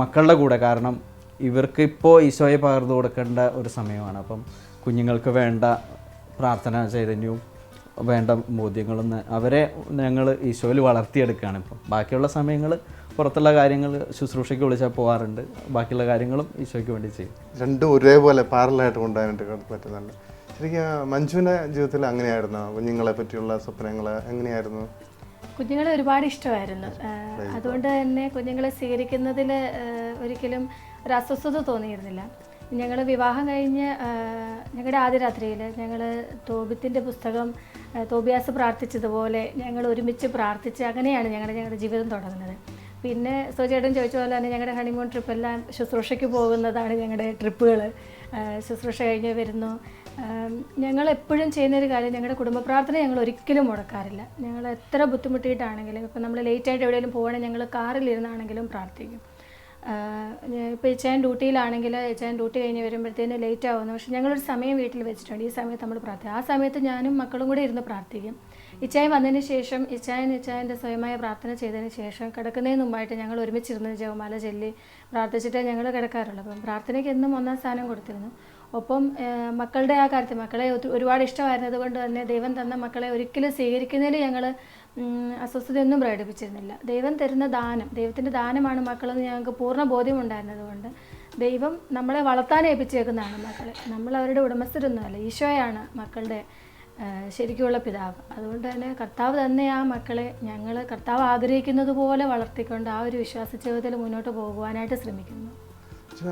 മക്കളുടെ കൂടെ, കാരണം ഇവർക്ക് ഇപ്പോൾ ഈശോയെ പകർന്നു കൊടുക്കേണ്ട ഒരു സമയമാണ്. അപ്പം കുഞ്ഞുങ്ങൾക്ക് വേണ്ട പ്രാർത്ഥന ചൈതന്യവും വേണ്ട ബോധ്യങ്ങളും അവരെ ഞങ്ങൾ ഈശോയിൽ വളർത്തിയെടുക്കുകയാണ്. ഇപ്പം ബാക്കിയുള്ള സമയങ്ങൾ പുറത്തുള്ള കാര്യങ്ങൾ ശുശ്രൂഷയ്ക്ക് വിളിച്ചാൽ പോകാറുണ്ട്, ബാക്കിയുള്ള കാര്യങ്ങളും ഈശോയ്ക്ക് വേണ്ടി ചെയ്യും. രണ്ടും ഒരേപോലെ പാരലായിട്ട് കൊണ്ടുപോകാനായിട്ട് പറ്റുന്നുണ്ട്. ശരിക്കും മഞ്ജുവിൻ്റെ ജീവിതത്തിൽ അങ്ങനെയായിരുന്നു? കുഞ്ഞുങ്ങളെ പറ്റിയുള്ള സ്വപ്നങ്ങൾ എങ്ങനെയായിരുന്നു? കുഞ്ഞുങ്ങളെ ഒരുപാട് ഇഷ്ടമായിരുന്നു. അതുകൊണ്ട് തന്നെ കുഞ്ഞുങ്ങളെ സ്വീകരിക്കുന്നതിൽ ഒരിക്കലും ഒരു അസ്വസ്ഥത തോന്നിയിരുന്നില്ല. ഞങ്ങൾ വിവാഹം കഴിഞ്ഞ് ഞങ്ങളുടെ ആദ്യ രാത്രിയിൽ ഞങ്ങൾ തോബിത്തിൻ്റെ പുസ്തകം തോബിയാസ് പ്രാർത്ഥിച്ചതുപോലെ ഞങ്ങൾ ഒരുമിച്ച് പ്രാർത്ഥിച്ച് അങ്ങനെയാണ് ഞങ്ങളുടെ ജീവിതം തുടങ്ങുന്നത്. പിന്നെ സോചേട്ടൻ ചോദിച്ച പോലെ തന്നെ ഞങ്ങളുടെ ഹണിമൂൺ ട്രിപ്പെല്ലാം ശുശ്രൂഷയ്ക്ക് പോകുന്നതാണ് ഞങ്ങളുടെ ട്രിപ്പുകൾ. ശുശ്രൂഷ കഴിഞ്ഞ് വരുന്നു. ഞങ്ങൾ എപ്പോഴും ചെയ്യുന്നൊരു കാര്യം, ഞങ്ങളുടെ കുടുംബ പ്രാർത്ഥന ഞങ്ങൾ ഒരിക്കലും മുടക്കാറില്ല. ഞങ്ങൾ എത്ര ബുദ്ധിമുട്ടിയിട്ടാണെങ്കിലും, ഇപ്പം നമ്മൾ ലേറ്റായിട്ട് എവിടെയെങ്കിലും പോകണമെങ്കിൽ ഞങ്ങൾ കാറിലിരുന്നാണെങ്കിലും പ്രാർത്ഥിക്കും. ഇപ്പോൾ ഇച്ചായൻ ഡ്യൂട്ടിയിലാണെങ്കിൽ ഇച്ചായൻ ഡ്യൂട്ടി കഴിഞ്ഞ് വരുമ്പോഴത്തേന് ലേറ്റ് ആവുന്നു. പക്ഷേ ഞങ്ങളൊരു സമയം വീട്ടിൽ വെച്ചിട്ടുണ്ട്, ഈ സമയത്ത് നമ്മൾ പ്രാർത്ഥിക്കും. ആ സമയത്ത് ഞാനും മക്കളും കൂടെ ഇരുന്ന് പ്രാർത്ഥിക്കും. ഇച്ചായൻ വന്നതിന് ശേഷം ഇച്ചായൻ്റെ സ്വയമായ പ്രാർത്ഥന ചെയ്തതിന് ശേഷം കിടക്കുന്നതിന് മുമ്പായിട്ട് ഞങ്ങൾ ഒരുമിച്ചിരുന്ന് ജപമാല ചൊല്ലി പ്രാർത്ഥിച്ചിട്ടേ ഞങ്ങൾ കിടക്കാറുള്ളൂ. അപ്പം പ്രാർത്ഥനയ്ക്ക് എന്നും ഒന്നാം സ്ഥാനം കൊടുത്തിരുന്നു. ഒപ്പം മക്കളുടെ ആ കാര്യത്തിൽ മക്കളെ ഒരുപാട് ഇഷ്ടമായിരുന്നത് കൊണ്ട് തന്നെ ദൈവം തന്ന മക്കളെ ഒരിക്കലും സ്വീകരിക്കുന്നതിൽ ഞങ്ങൾ അസ്വസ്ഥതയൊന്നും പ്രകടിപ്പിച്ചിരുന്നില്ല. ദൈവം തരുന്ന ദാനം, ദൈവത്തിൻ്റെ ദാനമാണ് മക്കളെന്ന് ഞങ്ങൾക്ക് പൂർണ്ണ ബോധ്യമുണ്ടായിരുന്നത് കൊണ്ട് ദൈവം നമ്മളെ വളർത്താൻ ഏൽപ്പിച്ചേക്കുന്നതാണ് മക്കളെ. നമ്മൾ അവരുടെ ഉടമസ്ഥരൊന്നുമല്ല, ഈശോയാണ് മക്കളുടെ ശരിക്കുള്ള പിതാവ്. അതുകൊണ്ട് തന്നെ കർത്താവ് തന്നെ ആ മക്കളെ ഞങ്ങൾ കർത്താവ് ആഗ്രഹിക്കുന്നത് പോലെ വളർത്തിക്കൊണ്ട് ആ ഒരു വിശ്വാസ ജീവിതത്തിൽ മുന്നോട്ട് പോകുവാനായിട്ട് ശ്രമിക്കുന്നു.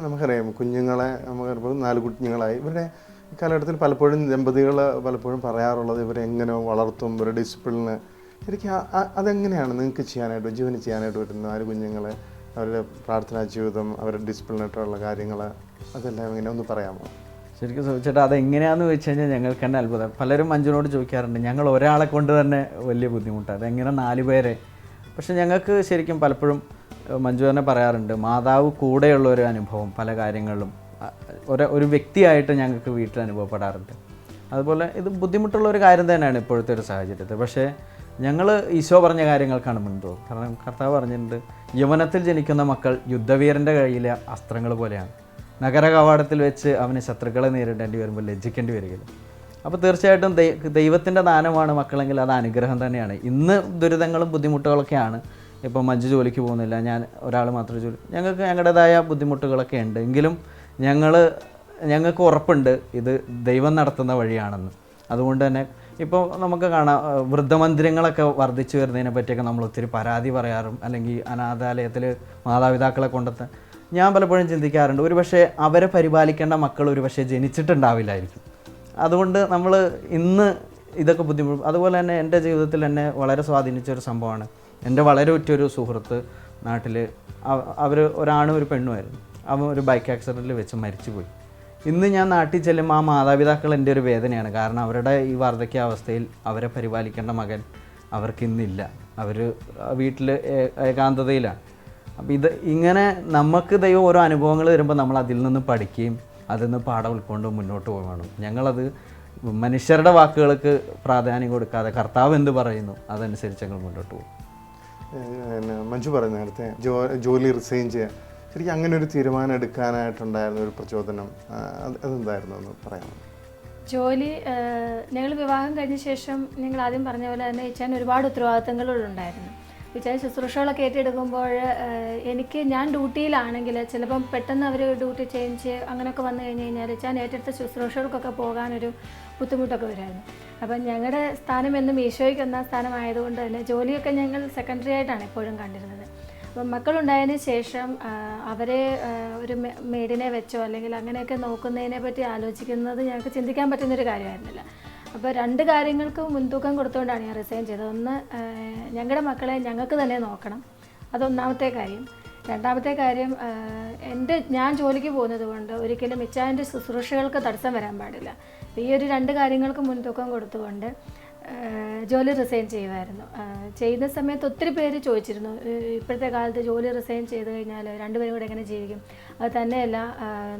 നമുക്കറിയാം കുഞ്ഞുങ്ങളെ നമുക്ക് 4 കുഞ്ഞുങ്ങളായി. ഇവരുടെ ഈ കാലഘട്ടത്തിൽ പലപ്പോഴും ദമ്പതികൾ പലപ്പോഴും പറയാറുള്ളത് ഇവരെ എങ്ങനെ വളർത്തും, ഇവരുടെ ഡിസിപ്ലിന് ശരിക്കും അതെങ്ങനെയാണ് നിങ്ങൾക്ക് ചെയ്യാനായിട്ട് ജീവന് ചെയ്യാനായിട്ട് പറ്റുന്ന 4 കുഞ്ഞുങ്ങളെ, അവരുടെ പ്രാർത്ഥനാ ജീവിതം, അവരുടെ ഡിസിപ്ലിനായിട്ടുള്ള കാര്യങ്ങൾ അതെല്ലാം എങ്ങനെ ഒന്ന് പറയാമോ? ശരിക്കും ചോദിച്ചിട്ട് അതെങ്ങനെയാണെന്ന് ചോദിച്ചു കഴിഞ്ഞാൽ ഞങ്ങൾക്ക് തന്നെ അത്ഭുതം. പലരും മഞ്ജുവിനോട് ചോദിക്കാറുണ്ട്, ഞങ്ങൾ ഒരാളെ കൊണ്ട് തന്നെ വലിയ ബുദ്ധിമുട്ടാണ്, അതെങ്ങനെ 4 പേരെ. പക്ഷെ ഞങ്ങൾക്ക് ശരിക്കും പലപ്പോഴും മഞ്ജു തന്നെ പറയാറുണ്ട്, മാതാവ് കൂടെയുള്ള ഒരു അനുഭവം പല കാര്യങ്ങളിലും ഒരു വ്യക്തിയായിട്ട് ഞങ്ങൾക്ക് വീട്ടിൽ അനുഭവപ്പെടാറുണ്ട്. അതുപോലെ ഇത് ബുദ്ധിമുട്ടുള്ള ഒരു കാര്യം തന്നെയാണ് ഇപ്പോഴത്തെ ഒരു സാഹചര്യത്തിൽ. പക്ഷേ ഞങ്ങൾ ഈശോ പറഞ്ഞ കാര്യങ്ങൾക്കാണ് മുൻതൂക്കം. കാരണം കർത്താവ് പറഞ്ഞിട്ടുണ്ട്, യൗവനത്തിൽ ജനിക്കുന്ന മക്കൾ യുദ്ധവീരൻ്റെ കയ്യിലെ അസ്ത്രങ്ങൾ പോലെയാണ്, നഗര കവാടത്തിൽ വെച്ച് അവന് ശത്രുക്കളെ നേരിടേണ്ടി വരുമ്പോൾ ലജ്ജിക്കേണ്ടി വരികയില്ല. അപ്പോൾ തീർച്ചയായിട്ടും ദൈവത്തിൻ്റെ ദാനമാണ് മക്കളെങ്കിൽ അത് അനുഗ്രഹം തന്നെയാണ്. ഇന്ന് ദുരിതങ്ങളും ബുദ്ധിമുട്ടുകളൊക്കെയാണ്. ഇപ്പോൾ മഞ്ജു ജോലിക്ക് പോകുന്നില്ല, ഞാൻ ഒരാൾ മാത്രം ജോലി, ഞങ്ങൾക്ക് ഞങ്ങളുടേതായ ബുദ്ധിമുട്ടുകളൊക്കെ ഉണ്ട്. എങ്കിലും ഞങ്ങൾക്ക് ഉറപ്പുണ്ട് ഇത് ദൈവം നടത്തുന്ന വഴിയാണെന്ന്. അതുകൊണ്ട് തന്നെ ഇപ്പോൾ നമുക്ക് കാണാം, വൃദ്ധമന്ദിരങ്ങളൊക്കെ വർദ്ധിച്ചു വരുന്നതിനെ പറ്റിയൊക്കെ നമ്മൾ ഒത്തിരി പരാതി പറയാറും, അല്ലെങ്കിൽ അനാഥാലയത്തിൽ മാതാപിതാക്കളെ കൊണ്ടെത്താൻ ഞാൻ പലപ്പോഴും ചിന്തിക്കാറുണ്ട്, ഒരുപക്ഷെ അവരെ പരിപാലിക്കേണ്ട മക്കൾ ഒരുപക്ഷെ ജനിച്ചിട്ടുണ്ടാവില്ലായിരിക്കും. അതുകൊണ്ട് നമ്മൾ ഇന്ന് ഇതൊക്കെ ബുദ്ധിമുട്ടും. അതുപോലെ തന്നെ എൻ്റെ ജീവിതത്തിൽ എന്നെ വളരെ സ്വാധീനിച്ചൊരു സംഭവമാണ്, എൻ്റെ വളരെ ഉറ്റൊരു സുഹൃത്ത് നാട്ടിൽ, ഒരാണും ഒരു പെണ്ണുമായിരുന്നു. അവൻ ഒരു ബൈക്ക് ആക്സിഡൻറ്റിൽ വെച്ച് മരിച്ചുപോയി. ഇന്ന് ഞാൻ നാട്ടിൽ ചെല്ലുമ്പോൾ ആ മാതാപിതാക്കൾ എൻ്റെ ഒരു വേദനയാണ്. കാരണം അവരുടെ ഈ വാർദ്ധക്യാവസ്ഥയിൽ അവരെ പരിപാലിക്കേണ്ട മകൻ അവർക്കിന്നില്ല, അവർ വീട്ടിൽ ഏകാന്തതയിലാണ്. അപ്പോൾ ഇങ്ങനെ നമുക്ക് ദൈവം ഓരോ അനുഭവങ്ങൾ വരുമ്പോൾ നമ്മൾ അതിൽ നിന്ന് പഠിക്കുകയും അതിൽ നിന്ന് പാഠം ഉൾക്കൊണ്ട് മുന്നോട്ട് പോകണം. ഞങ്ങളത് മനുഷ്യരുടെ വാക്കുകൾക്ക് പ്രാധാന്യം കൊടുക്കാതെ കർത്താവ് എന്ത് പറയുന്നു അതനുസരിച്ച് ഞങ്ങൾ മുന്നോട്ട് പോകും. മഞ്ജു പറഞ്ഞ നേരത്തെ ജോലി റിസൈൻ ചെയ്യാൻ ശരിക്കും അങ്ങനെ ഒരു തീരുമാനം എടുക്കാനായിട്ടുണ്ടായിരുന്ന ഒരു പ്രചോദനം അതെന്തായിരുന്നു എന്ന് പറയാമോ? ജോലി ഞങ്ങൾ വിവാഹം കഴിഞ്ഞ ശേഷം ഞങ്ങൾ ആദ്യം പറഞ്ഞ പോലെ തന്നെ ഇച്ചാൻ ഒരുപാട് ഉത്തരവാദിത്തങ്ങളുണ്ടായിരുന്നു. ഇച്ചാൻ ശുശ്രൂഷകളൊക്കെ ഏറ്റെടുക്കുമ്പോൾ ഞാൻ ഡ്യൂട്ടിയിലാണെങ്കിൽ ചിലപ്പം പെട്ടെന്ന് അവർ ഡ്യൂട്ടി ചേഞ്ച് അങ്ങനെയൊക്കെ വന്നു കഴിഞ്ഞ് കഴിഞ്ഞാൽ ഇച്ചാൻ ഏറ്റെടുത്ത ശുശ്രൂഷകൾക്കൊക്കെ പോകാനൊരു ബുദ്ധിമുട്ടൊക്കെ വരുമായിരുന്നു. അപ്പം ഞങ്ങളുടെ സ്ഥാനം എന്നും ഈശോയ്ക്ക് ഒന്നാം സ്ഥാനമായതുകൊണ്ട് തന്നെ ജോലിയൊക്കെ ഞങ്ങൾ സെക്കൻഡറി ആയിട്ടാണ് എപ്പോഴും കണ്ടിരുന്നത്. അപ്പം മക്കളുണ്ടായതിന് ശേഷം അവരെ ഒരു മെയ്ഡിനെ വെച്ചോ അല്ലെങ്കിൽ അങ്ങനെയൊക്കെ നോക്കുന്നതിനെ പറ്റി ആലോചിക്കുന്നത് ഞങ്ങൾക്ക് ചിന്തിക്കാൻ പറ്റുന്നൊരു കാര്യമായിരുന്നില്ല. അപ്പോൾ 2 കാര്യങ്ങൾക്ക് മുൻതൂക്കം കൊടുത്തുകൊണ്ടാണ് ഞാൻ റിസൈൻ ചെയ്തത്. ഒന്ന്, ഞങ്ങളുടെ മക്കളെ ഞങ്ങൾക്ക് തന്നെ നോക്കണം, അതൊന്നാമത്തെ കാര്യം. രണ്ടാമത്തെ കാര്യം, ഞാൻ ജോലിക്ക് പോകുന്നത് കൊണ്ട് ഒരിക്കലും ഇച്ചായൻ്റെ ശുശ്രൂഷകൾക്ക് തടസ്സം വരാൻ പാടില്ല. ഈ ഒരു 2 കാര്യങ്ങൾക്ക് മുൻതൂക്കം കൊടുത്തുകൊണ്ട് ജോലി റിസൈൻ ചെയ്യുമായിരുന്നു. ചെയ്യുന്ന സമയത്ത് ഒത്തിരി പേര് ചോദിച്ചിരുന്നു, ഇപ്പോഴത്തെ കാലത്ത് ജോലി റിസൈൻ ചെയ്ത് കഴിഞ്ഞാൽ 2 പേരും കൂടെ എങ്ങനെ ജീവിക്കും? അത് തന്നെയല്ല,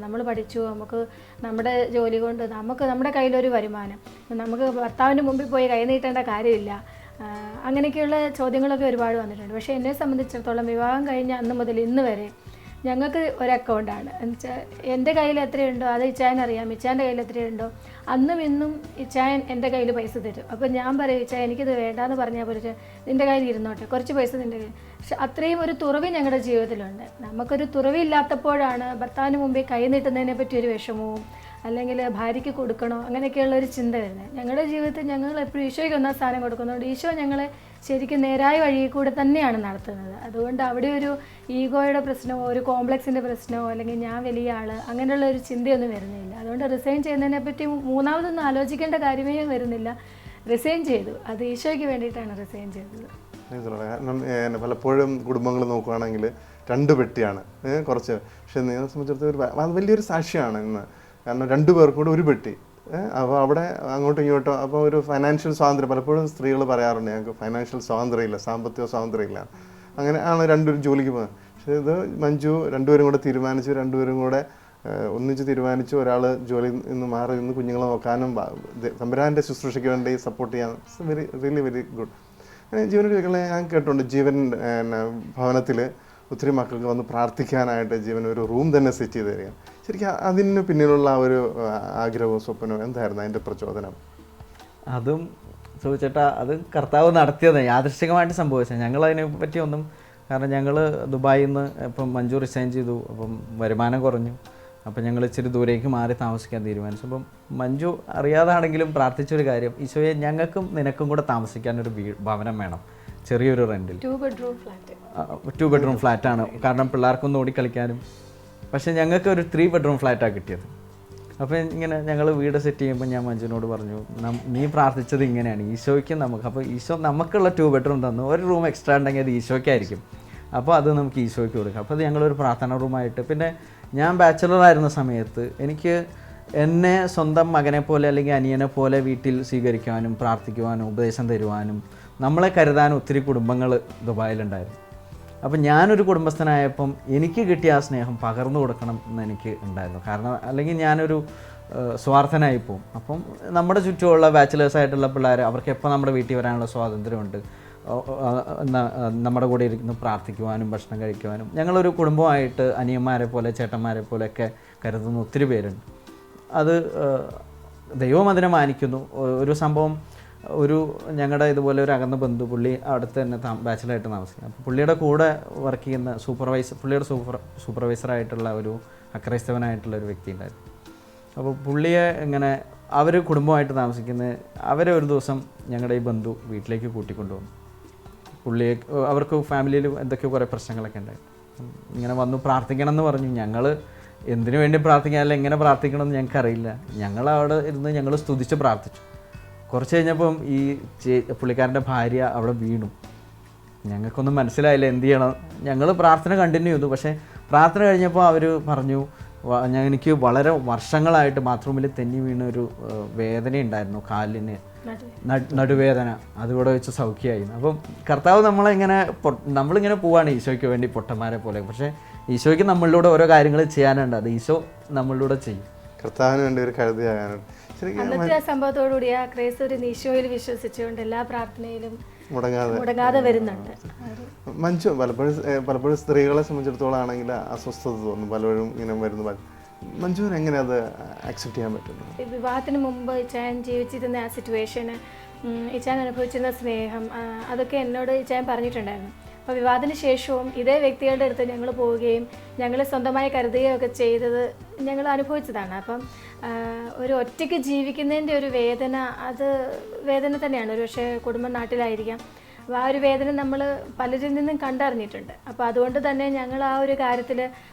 നമ്മൾ പഠിച്ചു, നമുക്ക് നമ്മുടെ ജോലി കൊണ്ട് നമ്മുടെ കയ്യിലൊരു വരുമാനം, നമുക്ക് ഭർത്താവിൻ്റെ മുമ്പിൽ പോയി കൈ നീട്ടേണ്ട കാര്യമില്ല, അങ്ങനെയൊക്കെയുള്ള ചോദ്യങ്ങളൊക്കെ ഒരുപാട് വന്നിട്ടുണ്ട്. പക്ഷേ എന്നെ സംബന്ധിച്ചിടത്തോളം വിവാഹം കഴിഞ്ഞ അന്ന് മുതൽ ഇന്ന് വരെ ഞങ്ങൾക്ക് ഒരു അക്കൗണ്ടാണ്. എന്നുവെച്ചാൽ എൻ്റെ കയ്യിൽ എത്രയുണ്ടോ അത് ഇച്ചായനറിയാം, ഇച്ചായൻ്റെ കയ്യിൽ എത്രയുണ്ടോ അന്നും ഇന്നും ഇച്ചായൻ എൻ്റെ കയ്യിൽ പൈസ തരും. അപ്പോൾ ഞാൻ പറയും, ഇച്ചായൻ എനിക്കിത് വേണ്ടാന്ന് പറഞ്ഞാൽ പോലെ നിൻ്റെ കയ്യിൽ ഇരുന്നോട്ടെ, കുറച്ച് പൈസ നിൻ്റെ കയ്യിൽ. പക്ഷെ അത്രയും ഒരു തുറവി ഞങ്ങളുടെ ജീവിതത്തിലുണ്ട്. നമുക്കൊരു തുറവില്ലാത്തപ്പോഴാണ് ഭർത്താവിന് മുമ്പിൽ കൈ നീട്ടുന്നതിനെ പറ്റി ഒരു വിഷമവും അല്ലെങ്കിൽ ഭാര്യയ്ക്ക് കൊടുക്കണോ അങ്ങനെയൊക്കെയുള്ള ഒരു ചിന്ത വരുന്നത്. ഞങ്ങളുടെ ജീവിതത്തിൽ ഞങ്ങൾ എപ്പോഴും ഈശോയ്ക്ക് ഒന്നാം സ്ഥാനം കൊടുക്കുന്നുണ്ട്. ഈശോ ഞങ്ങളെ ശരിക്കും നേരായ വഴിയിൽ കൂടെ തന്നെയാണ് നടത്തുന്നത്. അതുകൊണ്ട് അവിടെ ഒരു ഈഗോയുടെ പ്രശ്നമോ ഒരു കോംപ്ലക്സിൻ്റെ പ്രശ്നമോ അല്ലെങ്കിൽ ഞാൻ വലിയ ആൾ അങ്ങനെയുള്ള ഒരു ചിന്തയൊന്നും വരുന്നില്ല. അതുകൊണ്ട് റിസൈൻ ചെയ്യുന്നതിനെ പറ്റി മൂന്നാമതൊന്നും ആലോചിക്കേണ്ട കാര്യമേ വരുന്നില്ല. റിസൈൻ ചെയ്തു, അത് ഈശോയ്ക്ക് വേണ്ടിയിട്ടാണ് റിസൈൻ ചെയ്തത്. കാരണം പലപ്പോഴും കുടുംബങ്ങൾ നോക്കുകയാണെങ്കിൽ 2 പെട്ടിയാണ് കുറച്ച്, പക്ഷെ നിങ്ങളെ സംബന്ധിച്ചിടത്തോളം അത് വലിയൊരു സാക്ഷിയാണ് ഇന്ന്. കാരണം 2 പേർക്കും കൂടെ ഒരു പെട്ടി. അപ്പോൾ അവിടെ അങ്ങോട്ടും ഇങ്ങോട്ടും അപ്പോൾ ഒരു ഫൈനാൻഷ്യൽ സ്വാതന്ത്ര്യം പലപ്പോഴും സ്ത്രീകൾ പറയാറുണ്ട്, ഞങ്ങൾക്ക് ഫൈനാൻഷ്യൽ സ്വാതന്ത്ര്യമില്ല, സാമ്പത്തിക സ്വാതന്ത്ര്യമില്ല, അങ്ങനെ ആണ് 2 ജോലിക്ക് പോകുന്നത്. പക്ഷേ ഇത് മഞ്ജു 2 പേരും കൂടെ തീരുമാനിച്ച് 2 പേരും കൂടെ ഒന്നിച്ച് തീരുമാനിച്ചു ഒരാൾ ജോലിയിൽ നിന്ന് മാറി നിന്ന് കുഞ്ഞുങ്ങളെ നോക്കാനും തമ്പുരാൻ്റെ ശുശ്രൂഷയ്ക്ക് വേണ്ടി സപ്പോർട്ട് ചെയ്യാൻ റിയലി വെരി ഗുഡ്. ജീവനോട് ചോദിക്കണേ, ഞാൻ കേട്ടിട്ടുണ്ട് ജീവൻ ഭവനത്തിൽ ഒത്തിരി മക്കൾക്ക് വന്ന് പ്രാർത്ഥിക്കാനായിട്ട് ജീവൻ ഒരു റൂം തന്നെ സെറ്റ് ചെയ്ത് തരിക. ശരിക്കും അതിന് പിന്നിലുള്ള ആ ഒരു ആഗ്രഹവും സ്വപ്നവും എന്തായിരുന്നു അതിൻ്റെ പ്രചോദനം? അതും ചോദിച്ചേട്ടാ, അത് കർത്താവ് നടത്തിയത് യാദൃശ്ചികമായിട്ട് സംഭവിച്ചത്. ഞങ്ങളതിനെ പറ്റി ഒന്നും, കാരണം ഞങ്ങൾ ദുബായിൽ നിന്ന് ഇപ്പം മഞ്ജു റിസൈൻ ചെയ്തു, അപ്പം വരുമാനം കുറഞ്ഞു, അപ്പം ഞങ്ങൾ ഇച്ചിരി ദൂരേക്ക് മാറി താമസിക്കാൻ തീരുമാനിച്ചു. അപ്പം മഞ്ജു അറിയാതാണെങ്കിലും പ്രാർത്ഥിച്ചൊരു കാര്യം, ഈശോയെ ഞങ്ങൾക്കും നിനക്കും കൂടെ താമസിക്കാനൊരു ഭവനം വേണം, ചെറിയൊരു റെൻറ്റിൽ. 2 ബെഡ്റൂം ഫ്ലാറ്റാണ്, കാരണം പിള്ളേർക്കൊന്നും ഓടിക്കളിക്കാനും. പക്ഷേ ഞങ്ങൾക്ക് ഒരു 3 ബെഡ്റൂം ഫ്ലാറ്റാണ് കിട്ടിയത്. അപ്പോൾ ഇങ്ങനെ ഞങ്ങൾ വീട് സെറ്റ് ചെയ്യുമ്പോൾ ഞാൻ മഞ്ജുവിനോട് പറഞ്ഞു, നീ പ്രാർത്ഥിച്ചത് ഇങ്ങനെയാണ്, ഈശോയ്ക്ക് നമുക്ക്, അപ്പോൾ ഈശോ നമുക്കുള്ള 2 ബെഡ്റൂം തന്നു, ഒരു റൂം എക്സ്ട്രാ ഉണ്ടെങ്കിൽ അത് ഈശോയ്ക്കായിരിക്കും, അപ്പോൾ അത് നമുക്ക് ഈശോയ്ക്ക് കൊടുക്കാം. അപ്പോൾ അത് ഞങ്ങളൊരു പ്രാർത്ഥന റൂമായിട്ട്. പിന്നെ ഞാൻ ബാച്ചിലറായിരുന്ന സമയത്ത് എനിക്ക് എന്നെ സ്വന്തം മകനെ പോലെ അല്ലെങ്കിൽ അനിയനെ പോലെ വീട്ടിൽ സ്വീകരിക്കുവാനും പ്രാർത്ഥിക്കുവാനും ഉപദേശം തരുവാനും നമ്മളെ കരുതാനും ഒത്തിരി കുടുംബങ്ങൾ ദുബായിലുണ്ടായിരുന്നു. അപ്പം ഞാനൊരു കുടുംബസ്ഥനായപ്പം എനിക്ക് കിട്ടിയ ആ സ്നേഹം പകർന്നു കൊടുക്കണം എന്ന് എനിക്ക് ഉണ്ടായിരുന്നു. കാരണം അല്ലെങ്കിൽ ഞാനൊരു സ്വാർത്ഥനായി പോകും. അപ്പം നമ്മുടെ ചുറ്റുമുള്ള ബാച്ചിലേഴ്സായിട്ടുള്ള പിള്ളേർ, അവർക്ക് എപ്പോൾ നമ്മുടെ വീട്ടിൽ വരാനുള്ള സ്വാതന്ത്ര്യമുണ്ട്, നമ്മുടെ കൂടെ ഇരുന്ന് പ്രാർത്ഥിക്കുവാനും ഭക്ഷണം കഴിക്കുവാനും. ഞങ്ങളൊരു കുടുംബമായിട്ട് അനിയന്മാരെ പോലെ ചേട്ടന്മാരെ പോലെയൊക്കെ കരുതുന്ന ഒത്തിരി പേരുണ്ട്. അത് ദൈവം അതിനെ മാനിക്കുന്നു. ഒരു സംഭവം, ഞങ്ങളുടെ ഇതുപോലെ ഒരു അകന്ന ബന്ധു, പുള്ളി അടുത്ത് തന്നെ ബാച്ചിലായിട്ട് താമസിക്കും. അപ്പോൾ പുള്ളിയുടെ കൂടെ വർക്ക് ചെയ്യുന്ന പുള്ളിയുടെ സൂപ്പർവൈസറായിട്ടുള്ള ഒരു അക്രൈസ്തവനായിട്ടുള്ള ഒരു വ്യക്തി ഉണ്ടായിരുന്നു. അപ്പോൾ പുള്ളിയെ ഇങ്ങനെ അവർ കുടുംബമായിട്ട് താമസിക്കുന്നത്, അവരെ ഒരു ദിവസം ഞങ്ങളുടെ ഈ ബന്ധു വീട്ടിലേക്ക് കൂട്ടിക്കൊണ്ടുവന്നു. പുള്ളിയെ, അവർക്ക് ഫാമിലിയിൽ എന്തൊക്കെയോ കുറേ പ്രശ്നങ്ങളൊക്കെ ഉണ്ടായി. ഇങ്ങനെ വന്നു പ്രാർത്ഥിക്കണം എന്ന് പറഞ്ഞു. ഞങ്ങൾ എന്തിനു വേണ്ടി പ്രാർത്ഥിക്കാൻ, അല്ല എങ്ങനെ പ്രാർത്ഥിക്കണമെന്ന് ഞങ്ങൾക്കറിയില്ല. ഞങ്ങൾ അവിടെ ഇരുന്ന് ഞങ്ങൾ സ്തുതിച്ച് പ്രാർത്ഥിച്ചു. കുറച്ച് കഴിഞ്ഞപ്പം ഈ പുള്ളിക്കാരൻ്റെ ഭാര്യ അവിടെ വീണു. ഞങ്ങൾക്കൊന്നും മനസ്സിലായില്ല എന്ത് ചെയ്യണം. ഞങ്ങൾ പ്രാർത്ഥന കണ്ടിന്യൂ ചെയ്തു. പക്ഷേ പ്രാർത്ഥന കഴിഞ്ഞപ്പോൾ അവർ പറഞ്ഞു, എനിക്ക് വളരെ വർഷങ്ങളായിട്ട് ബാത്റൂമിൽ തെന്നി വീണൊരു വേദന ഉണ്ടായിരുന്നു, കാലിന് നടുവേദന, അതുകൂടെ വെച്ച് സൗഖ്യമായിരുന്നു. അപ്പം കർത്താവ് നമ്മളിങ്ങനെ പോവാണ് ഈശോയ്ക്ക് വേണ്ടി പൊട്ടന്മാരെ പോലെ. പക്ഷേ ഈശോയ്ക്ക് നമ്മളിലൂടെ ഓരോ കാര്യങ്ങൾ ചെയ്യാനുണ്ട്, അത് ഈശോ നമ്മളിലൂടെ ചെയ്യും. കർത്താവിന് വേണ്ടി ഒരു കരുതിയാകാനുണ്ട്. അന്നത്തെ ആ സംഭവത്തോടുകൂടി ആ ക്രൈസ്തവർ ഈശോയിൽ വിശ്വസിച്ചുകൊണ്ട് എല്ലാ പ്രാർത്ഥനയിലും മുടങ്ങാതെ വരുന്നുണ്ട്. മഞ്ജു, പലപ്പോഴും സ്ത്രീകളെ സംബന്ധിച്ചിടത്തോളം ആണെങ്കിൽ അസ്വസ്ഥത തോന്നും, പലപ്പോഴും ഇങ്ങനെ വരുന്ന. മഞ്ജുവിന് എങ്ങനെ അത് അക്സെപ്റ്റ് ചെയ്യാൻ പറ്റുന്നു? വിവാഹത്തിന് മുമ്പ് ഇച്ചാൻ ജീവിച്ചിരുന്ന ആ സിറ്റുവേഷന്, ഇച്ചാൻ അനുഭവിച്ചിരുന്ന സ്നേഹം, അതൊക്കെ എന്നോട് ഇച്ചാൻ പറഞ്ഞിട്ടുണ്ടായിരുന്നു. അപ്പോൾ വിവാഹത്തിന് ശേഷവും ഇതേ വ്യക്തികളുടെ അടുത്ത് ഞങ്ങൾ പോവുകയും ഞങ്ങൾ സ്വന്തമായി കരുതുകയും ഒക്കെ ചെയ്തത് ഞങ്ങൾ അനുഭവിച്ചതാണ്. അപ്പം ഒരു ഒറ്റയ്ക്ക് ജീവിക്കുന്നതിൻ്റെ ഒരു വേദന, അത് വേദന തന്നെയാണ്. ഒരു പക്ഷേ കുടുംബം നാട്ടിലായിരിക്കാം. അപ്പോൾ ആ ഒരു വേദന നമ്മൾ പലരിൽ നിന്നും കണ്ടറിഞ്ഞിട്ടുണ്ട്. അപ്പോൾ അതുകൊണ്ട് തന്നെ ഞങ്ങൾ ആ ഒരു കാര്യത്തിൽ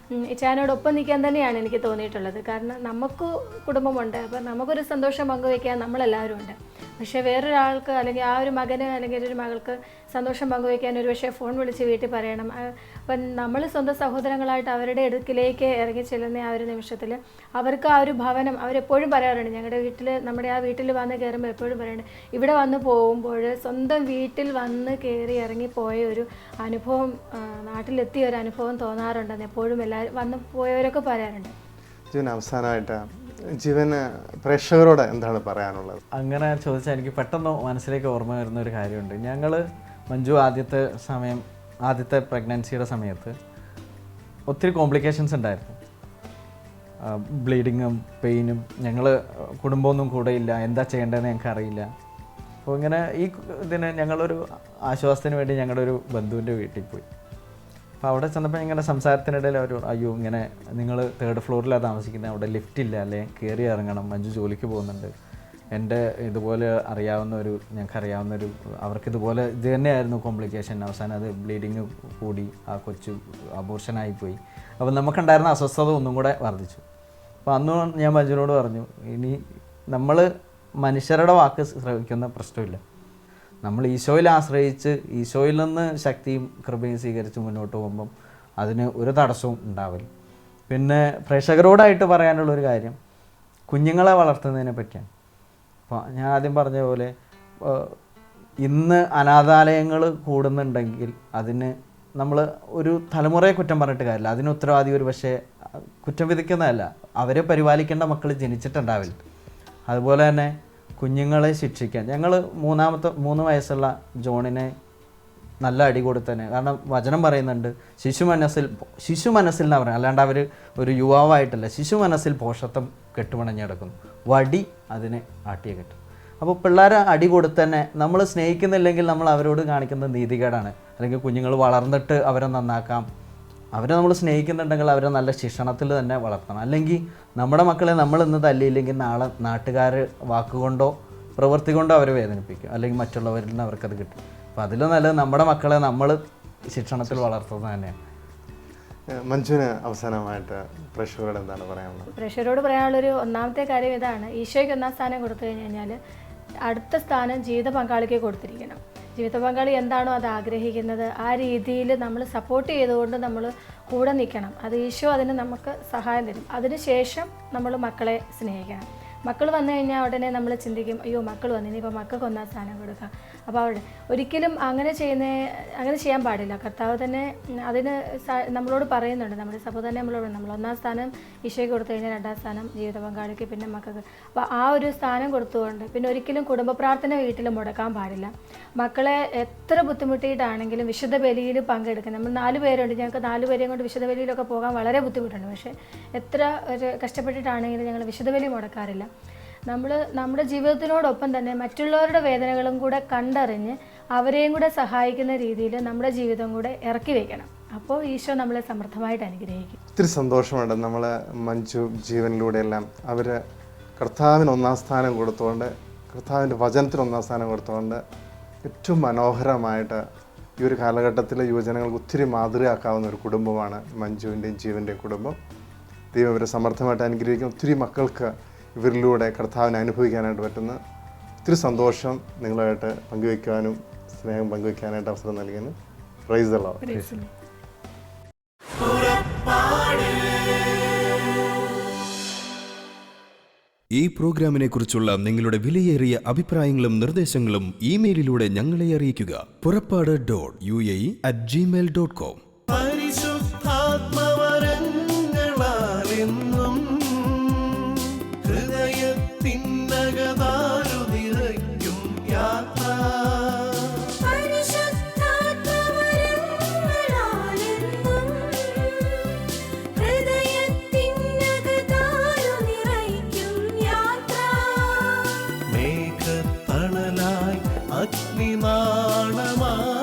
ഇച്ചാനോടൊപ്പം നിൽക്കാൻ തന്നെയാണ് എനിക്ക് തോന്നിയിട്ടുള്ളത്. കാരണം നമുക്ക് കുടുംബമുണ്ട്, അപ്പോൾ നമുക്കൊരു സന്തോഷം പങ്കുവയ്ക്കാൻ നമ്മളെല്ലാവരും ഉണ്ട്. പക്ഷേ വേറൊരാൾക്ക്, അല്ലെങ്കിൽ ആ ഒരു മകന് അല്ലെങ്കിൽ ഒരു മകൾക്ക് സന്തോഷം പങ്കുവയ്ക്കാൻ ഒരു പക്ഷേ ഫോൺ വിളിച്ച് വീട്ടിൽ പറയണം. അപ്പം നമ്മൾ സ്വന്തം സഹോദരങ്ങളായിട്ട് അവരുടെ അടുക്കിലേക്ക് ഇറങ്ങി ചെല്ലുന്ന ആ ഒരു നിമിഷത്തിൽ അവർക്ക് ആ ഒരു ഭവനം, അവരെപ്പോഴും പറയാറുണ്ട്, നമ്മുടെ ആ വീട്ടിൽ വന്ന് കയറുമ്പോൾ എപ്പോഴും പറയുന്നുണ്ട്, ഇവിടെ വന്ന് പോകുമ്പോൾ സ്വന്തം വീട്ടിൽ വന്ന് കയറി ഇറങ്ങിപ്പോയ ഒരു അനുഭവം, നാട്ടിലെത്തിയ ഒരു അനുഭവം തോന്നാറുണ്ടെന്ന് എപ്പോഴും എല്ലാവരും വന്ന് പോയവരൊക്കെ പറയാറുണ്ട്. അവസാനമായിട്ട് ജീവന് പ്രേക്ഷകരോട് എന്താണ് പറയാനുള്ളത്? അങ്ങനെ ചോദിച്ചാൽ എനിക്ക് പെട്ടെന്ന് മനസ്സിലേക്ക് ഓർമ്മ വരുന്ന ഒരു കാര്യമുണ്ട്. ഞങ്ങൾ മഞ്ജു ആദ്യത്തെ പ്രഗ്നൻസിയുടെ സമയത്ത് ഒത്തിരി കോംപ്ലിക്കേഷൻസ് ഉണ്ടായിരുന്നു, ബ്ലീഡിങ്ങും പെയിനും. ഞങ്ങൾ കുടുംബമൊന്നും കൂടെ ഇല്ല, എന്താ ചെയ്യേണ്ടതെന്ന് ഞങ്ങൾക്ക് അറിയില്ല. അപ്പോൾ ഇങ്ങനെ ഞങ്ങളൊരു ആശ്വാസത്തിന് വേണ്ടി ഞങ്ങളുടെ ഒരു ബന്ധുവിൻ്റെ വീട്ടിൽ പോയി. അപ്പോൾ അവിടെ ചെന്നപ്പോൾ ഇങ്ങനെ സംസാരത്തിനിടയിൽ അവർ, അയ്യോ ഇങ്ങനെ നിങ്ങൾ 3rd ഫ്ലോറിലാണ് താമസിക്കുന്നത്, അവിടെ ലിഫ്റ്റ് ഇല്ല, അല്ലേ കയറി ഇറങ്ങണം, മഞ്ജു ജോലിക്ക് പോകുന്നുണ്ട്, എൻ്റെ ഇതുപോലെ ഞങ്ങൾക്കറിയാവുന്നൊരു അവർക്കിതുപോലെ ഇത് തന്നെയായിരുന്നു കോംപ്ലിക്കേഷൻ. അവസാനം അത് ബ്ലീഡിങ് കൂടി ആ കൊച്ചു അബോർഷനായിപ്പോയി. അപ്പോൾ നമുക്കുണ്ടായിരുന്ന അസ്വസ്ഥത ഒന്നും കൂടെ വർദ്ധിച്ചു. അപ്പോൾ അന്ന് ഞാൻ മഞ്ജുവിനോട് പറഞ്ഞു, ഇനി നമ്മൾ മനുഷ്യരുടെ വാക്ക് ശ്രവിക്കുന്ന പ്രശ്നമില്ല, നമ്മൾ ഈശോയിൽ ആശ്രയിച്ച് ഈശോയിൽ നിന്ന് ശക്തിയും കൃപയും സ്വീകരിച്ച് മുന്നോട്ട് പോകുമ്പം അതിന് ഒരു തടസ്സവും ഉണ്ടാവില്ല. പിന്നെ പ്രേക്ഷകരോടായിട്ട് പറയാനുള്ളൊരു കാര്യം കുഞ്ഞുങ്ങളെ വളർത്തുന്നതിനെ പറ്റിയാണ്. അപ്പോൾ ഞാൻ ആദ്യം പറഞ്ഞ പോലെ ഇന്ന് അനാഥാലയങ്ങൾ കൂടുന്നുണ്ടെങ്കിൽ അതിന് നമ്മൾ ഒരു തലമുറയെ കുറ്റം പറഞ്ഞിട്ട് കാര്യമില്ല, അതിന് ഉത്തരവാദി ഒരു പക്ഷേ കുറ്റം വിധിക്കുന്നതല്ല, അവരെ പരിപാലിക്കേണ്ട മക്കൾ ജനിച്ചിട്ടുണ്ടാവില്ല. അതുപോലെ തന്നെ കുഞ്ഞുങ്ങളെ ശിക്ഷിക്കാൻ ഞങ്ങൾ 3 വയസ്സുള്ള ജോണിനെ നല്ല അടി കൊടുത്തന്നെ. കാരണം വചനം പറയുന്നുണ്ട് ശിശു മനസ്സിൽ എന്നാണ് പറയുന്നത്, അല്ലാണ്ട് അവർ ഒരു യുവാവായിട്ടല്ല. ശിശു മനസ്സിൽ പോഷത്വം കെട്ടുപണഞ്ഞ് കിടക്കുന്നു, വടി അതിനെ ആട്ടിയെ കെട്ടും. അപ്പോൾ പിള്ളേരെ അടി കൊടുത്തന്നെ നമ്മൾ സ്നേഹിക്കുന്നില്ലെങ്കിൽ നമ്മൾ അവരോട് കാണിക്കുന്ന നീതികേടാണ്. അല്ലെങ്കിൽ കുഞ്ഞുങ്ങൾ വളർന്നിട്ട് അവരെ നന്നാക്കാം. അവരെ നമ്മൾ സ്നേഹിക്കുന്നുണ്ടെങ്കിൽ അവരെ നല്ല ശിക്ഷണത്തിൽ തന്നെ വളർത്തണം. അല്ലെങ്കിൽ നമ്മുടെ മക്കളെ നമ്മൾ ഇന്ന് തല്ലിയില്ലെങ്കിൽ നാളെ നാട്ടുകാർ വാക്കുകൊണ്ടോ പ്രവൃത്തി കൊണ്ടോ അവരെ വേദനിപ്പിക്കും, അല്ലെങ്കിൽ മറ്റുള്ളവരിൽ നിന്ന് അവർക്കത് കിട്ടും. അപ്പോൾ അതിൽ നല്ലത് നമ്മുടെ മക്കളെ നമ്മൾ ശിക്ഷണത്തിൽ വളർത്തുന്നത് തന്നെയാണ്. മഞ്ജുവിന് അവസാനമായിട്ട് പ്രേക്ഷകരോട് എന്താണ് പറയാനുള്ളത്? പ്രേക്ഷകരോട് പറയാനുള്ളൊരു ഒന്നാമത്തെ കാര്യം ഇതാണ്, ഈശോയ്ക്ക് 1-ാം സ്ഥാനം കൊടുത്തു കഴിഞ്ഞാൽ അടുത്ത സ്ഥാനം ജീവിത പങ്കാളിക്ക് കൊടുത്തിരിക്കണം. ജീവിത പങ്കാളി എന്താണോ അത് ആഗ്രഹിക്കുന്നത് ആ രീതിയിൽ നമ്മൾ സപ്പോർട്ട് ചെയ്തുകൊണ്ട് നമ്മൾ കൂടെ നിൽക്കണം. അത് ഈശോ അതിന് നമുക്ക് സഹായം തരും. അതിനുശേഷം നമ്മൾ മക്കളെ സ്നേഹിക്കണം. മക്കൾ വന്നു കഴിഞ്ഞാൽ ഉടനെ നമ്മൾ ചിന്തിക്കും, അയ്യോ മക്കൾ വന്നു, ഇനിയിപ്പോൾ മക്കൾക്ക് 1-ാം സ്ഥാനം കൊടുക്കാം. അപ്പോൾ അവിടെ ഒരിക്കലും അങ്ങനെ ചെയ്യാൻ പാടില്ല. കർത്താവ് തന്നെ അതിന് നമ്മളോട് പറയുന്നുണ്ട്, നമ്മുടെ സഭ തന്നെ നമ്മൾ 1-ാം സ്ഥാനം ഈശോയ്ക്ക് കൊടുത്തു കഴിഞ്ഞാൽ 2-ാം സ്ഥാനം ജീവിത പങ്കാളിക്ക്, പിന്നെ മക്കൾക്ക്. അപ്പോൾ ആ ഒരു സ്ഥാനം കൊടുത്തുകൊണ്ട് പിന്നെ ഒരിക്കലും കുടുംബ പ്രാർത്ഥന വീട്ടിൽ മുടക്കാൻ പാടില്ല. മക്കളെ എത്ര ബുദ്ധിമുട്ടിയിട്ടാണെങ്കിലും വിശുദ്ധ ബലിയിൽ പങ്കെടുക്കണം. നമ്മൾ 4 പേരുണ്ട്, ഞങ്ങൾക്ക് 4 പേരെയും കൊണ്ട് വിശുദ്ധ ബലിയിലൊക്കെ പോകാൻ വളരെ ബുദ്ധിമുട്ടുണ്ട്. പക്ഷേ എത്ര കഷ്ടപ്പെട്ടിട്ടാണെങ്കിലും ഞങ്ങൾ വിശുദ്ധ ബലി മുടക്കാറില്ല. നമ്മൾ നമ്മുടെ ജീവിതത്തിനോടൊപ്പം തന്നെ മറ്റുള്ളവരുടെ വേദനകളും കൂടെ കണ്ടറിഞ്ഞ് അവരെയും കൂടെ സഹായിക്കുന്ന രീതിയിൽ നമ്മുടെ ജീവിതം കൂടെ ഇറക്കി വയ്ക്കണം. അപ്പോൾ ഈശോ നമ്മളെ സമൃദ്ധമായിട്ട് അനുഗ്രഹിക്കും. ഒത്തിരി സന്തോഷമുണ്ട്. നമ്മൾ മഞ്ജു ജീവനിലൂടെയെല്ലാം അവർ കർത്താവിന് 1-ാം സ്ഥാനം കൊടുത്തുകൊണ്ട്, കർത്താവിൻ്റെ വചനത്തിന് 1-ാം സ്ഥാനം കൊടുത്തുകൊണ്ട് ഏറ്റവും മനോഹരമായിട്ട് ഈ ഒരു കാലഘട്ടത്തിലെ യുവജനങ്ങൾക്ക് ഒത്തിരി മാതൃകയാക്കാവുന്ന ഒരു കുടുംബമാണ് മഞ്ജുവിൻ്റെയും ജീവൻ്റെയും കുടുംബം. ദൈവം ഇവരെ സമർത്ഥമായിട്ട് അനുഗ്രഹിക്കും. ഒത്തിരി മക്കൾക്ക് ഇവരിലൂടെ കർത്താവിനെ അനുഭവിക്കാനായിട്ട് പറ്റുന്ന ഒത്തിരി സന്തോഷം നിങ്ങളുമായിട്ട് പങ്കുവയ്ക്കാനും സ്നേഹം പങ്കുവയ്ക്കാനായിട്ട് അവസരം നൽകുന്നു. Praise the Lord. ഈ പ്രോഗ്രാമിനെ കുറിച്ചുള്ള നിങ്ങളുടെ വിലയേറിയ അഭിപ്രായങ്ങളും നിർദ്ദേശങ്ങളും ഇമെയിലിലൂടെ ഞങ്ങളെ അറിയിക്കുക. purappadu.uae@gmail.com. പരിശുദ്ധാത്മവരങ്ങളാലെന്നും ഹൃദയത്തിനകതാരു നിറയ്ക്കും യാത്ര. മേഘത്തണലായി അഗ്നിനാളമായി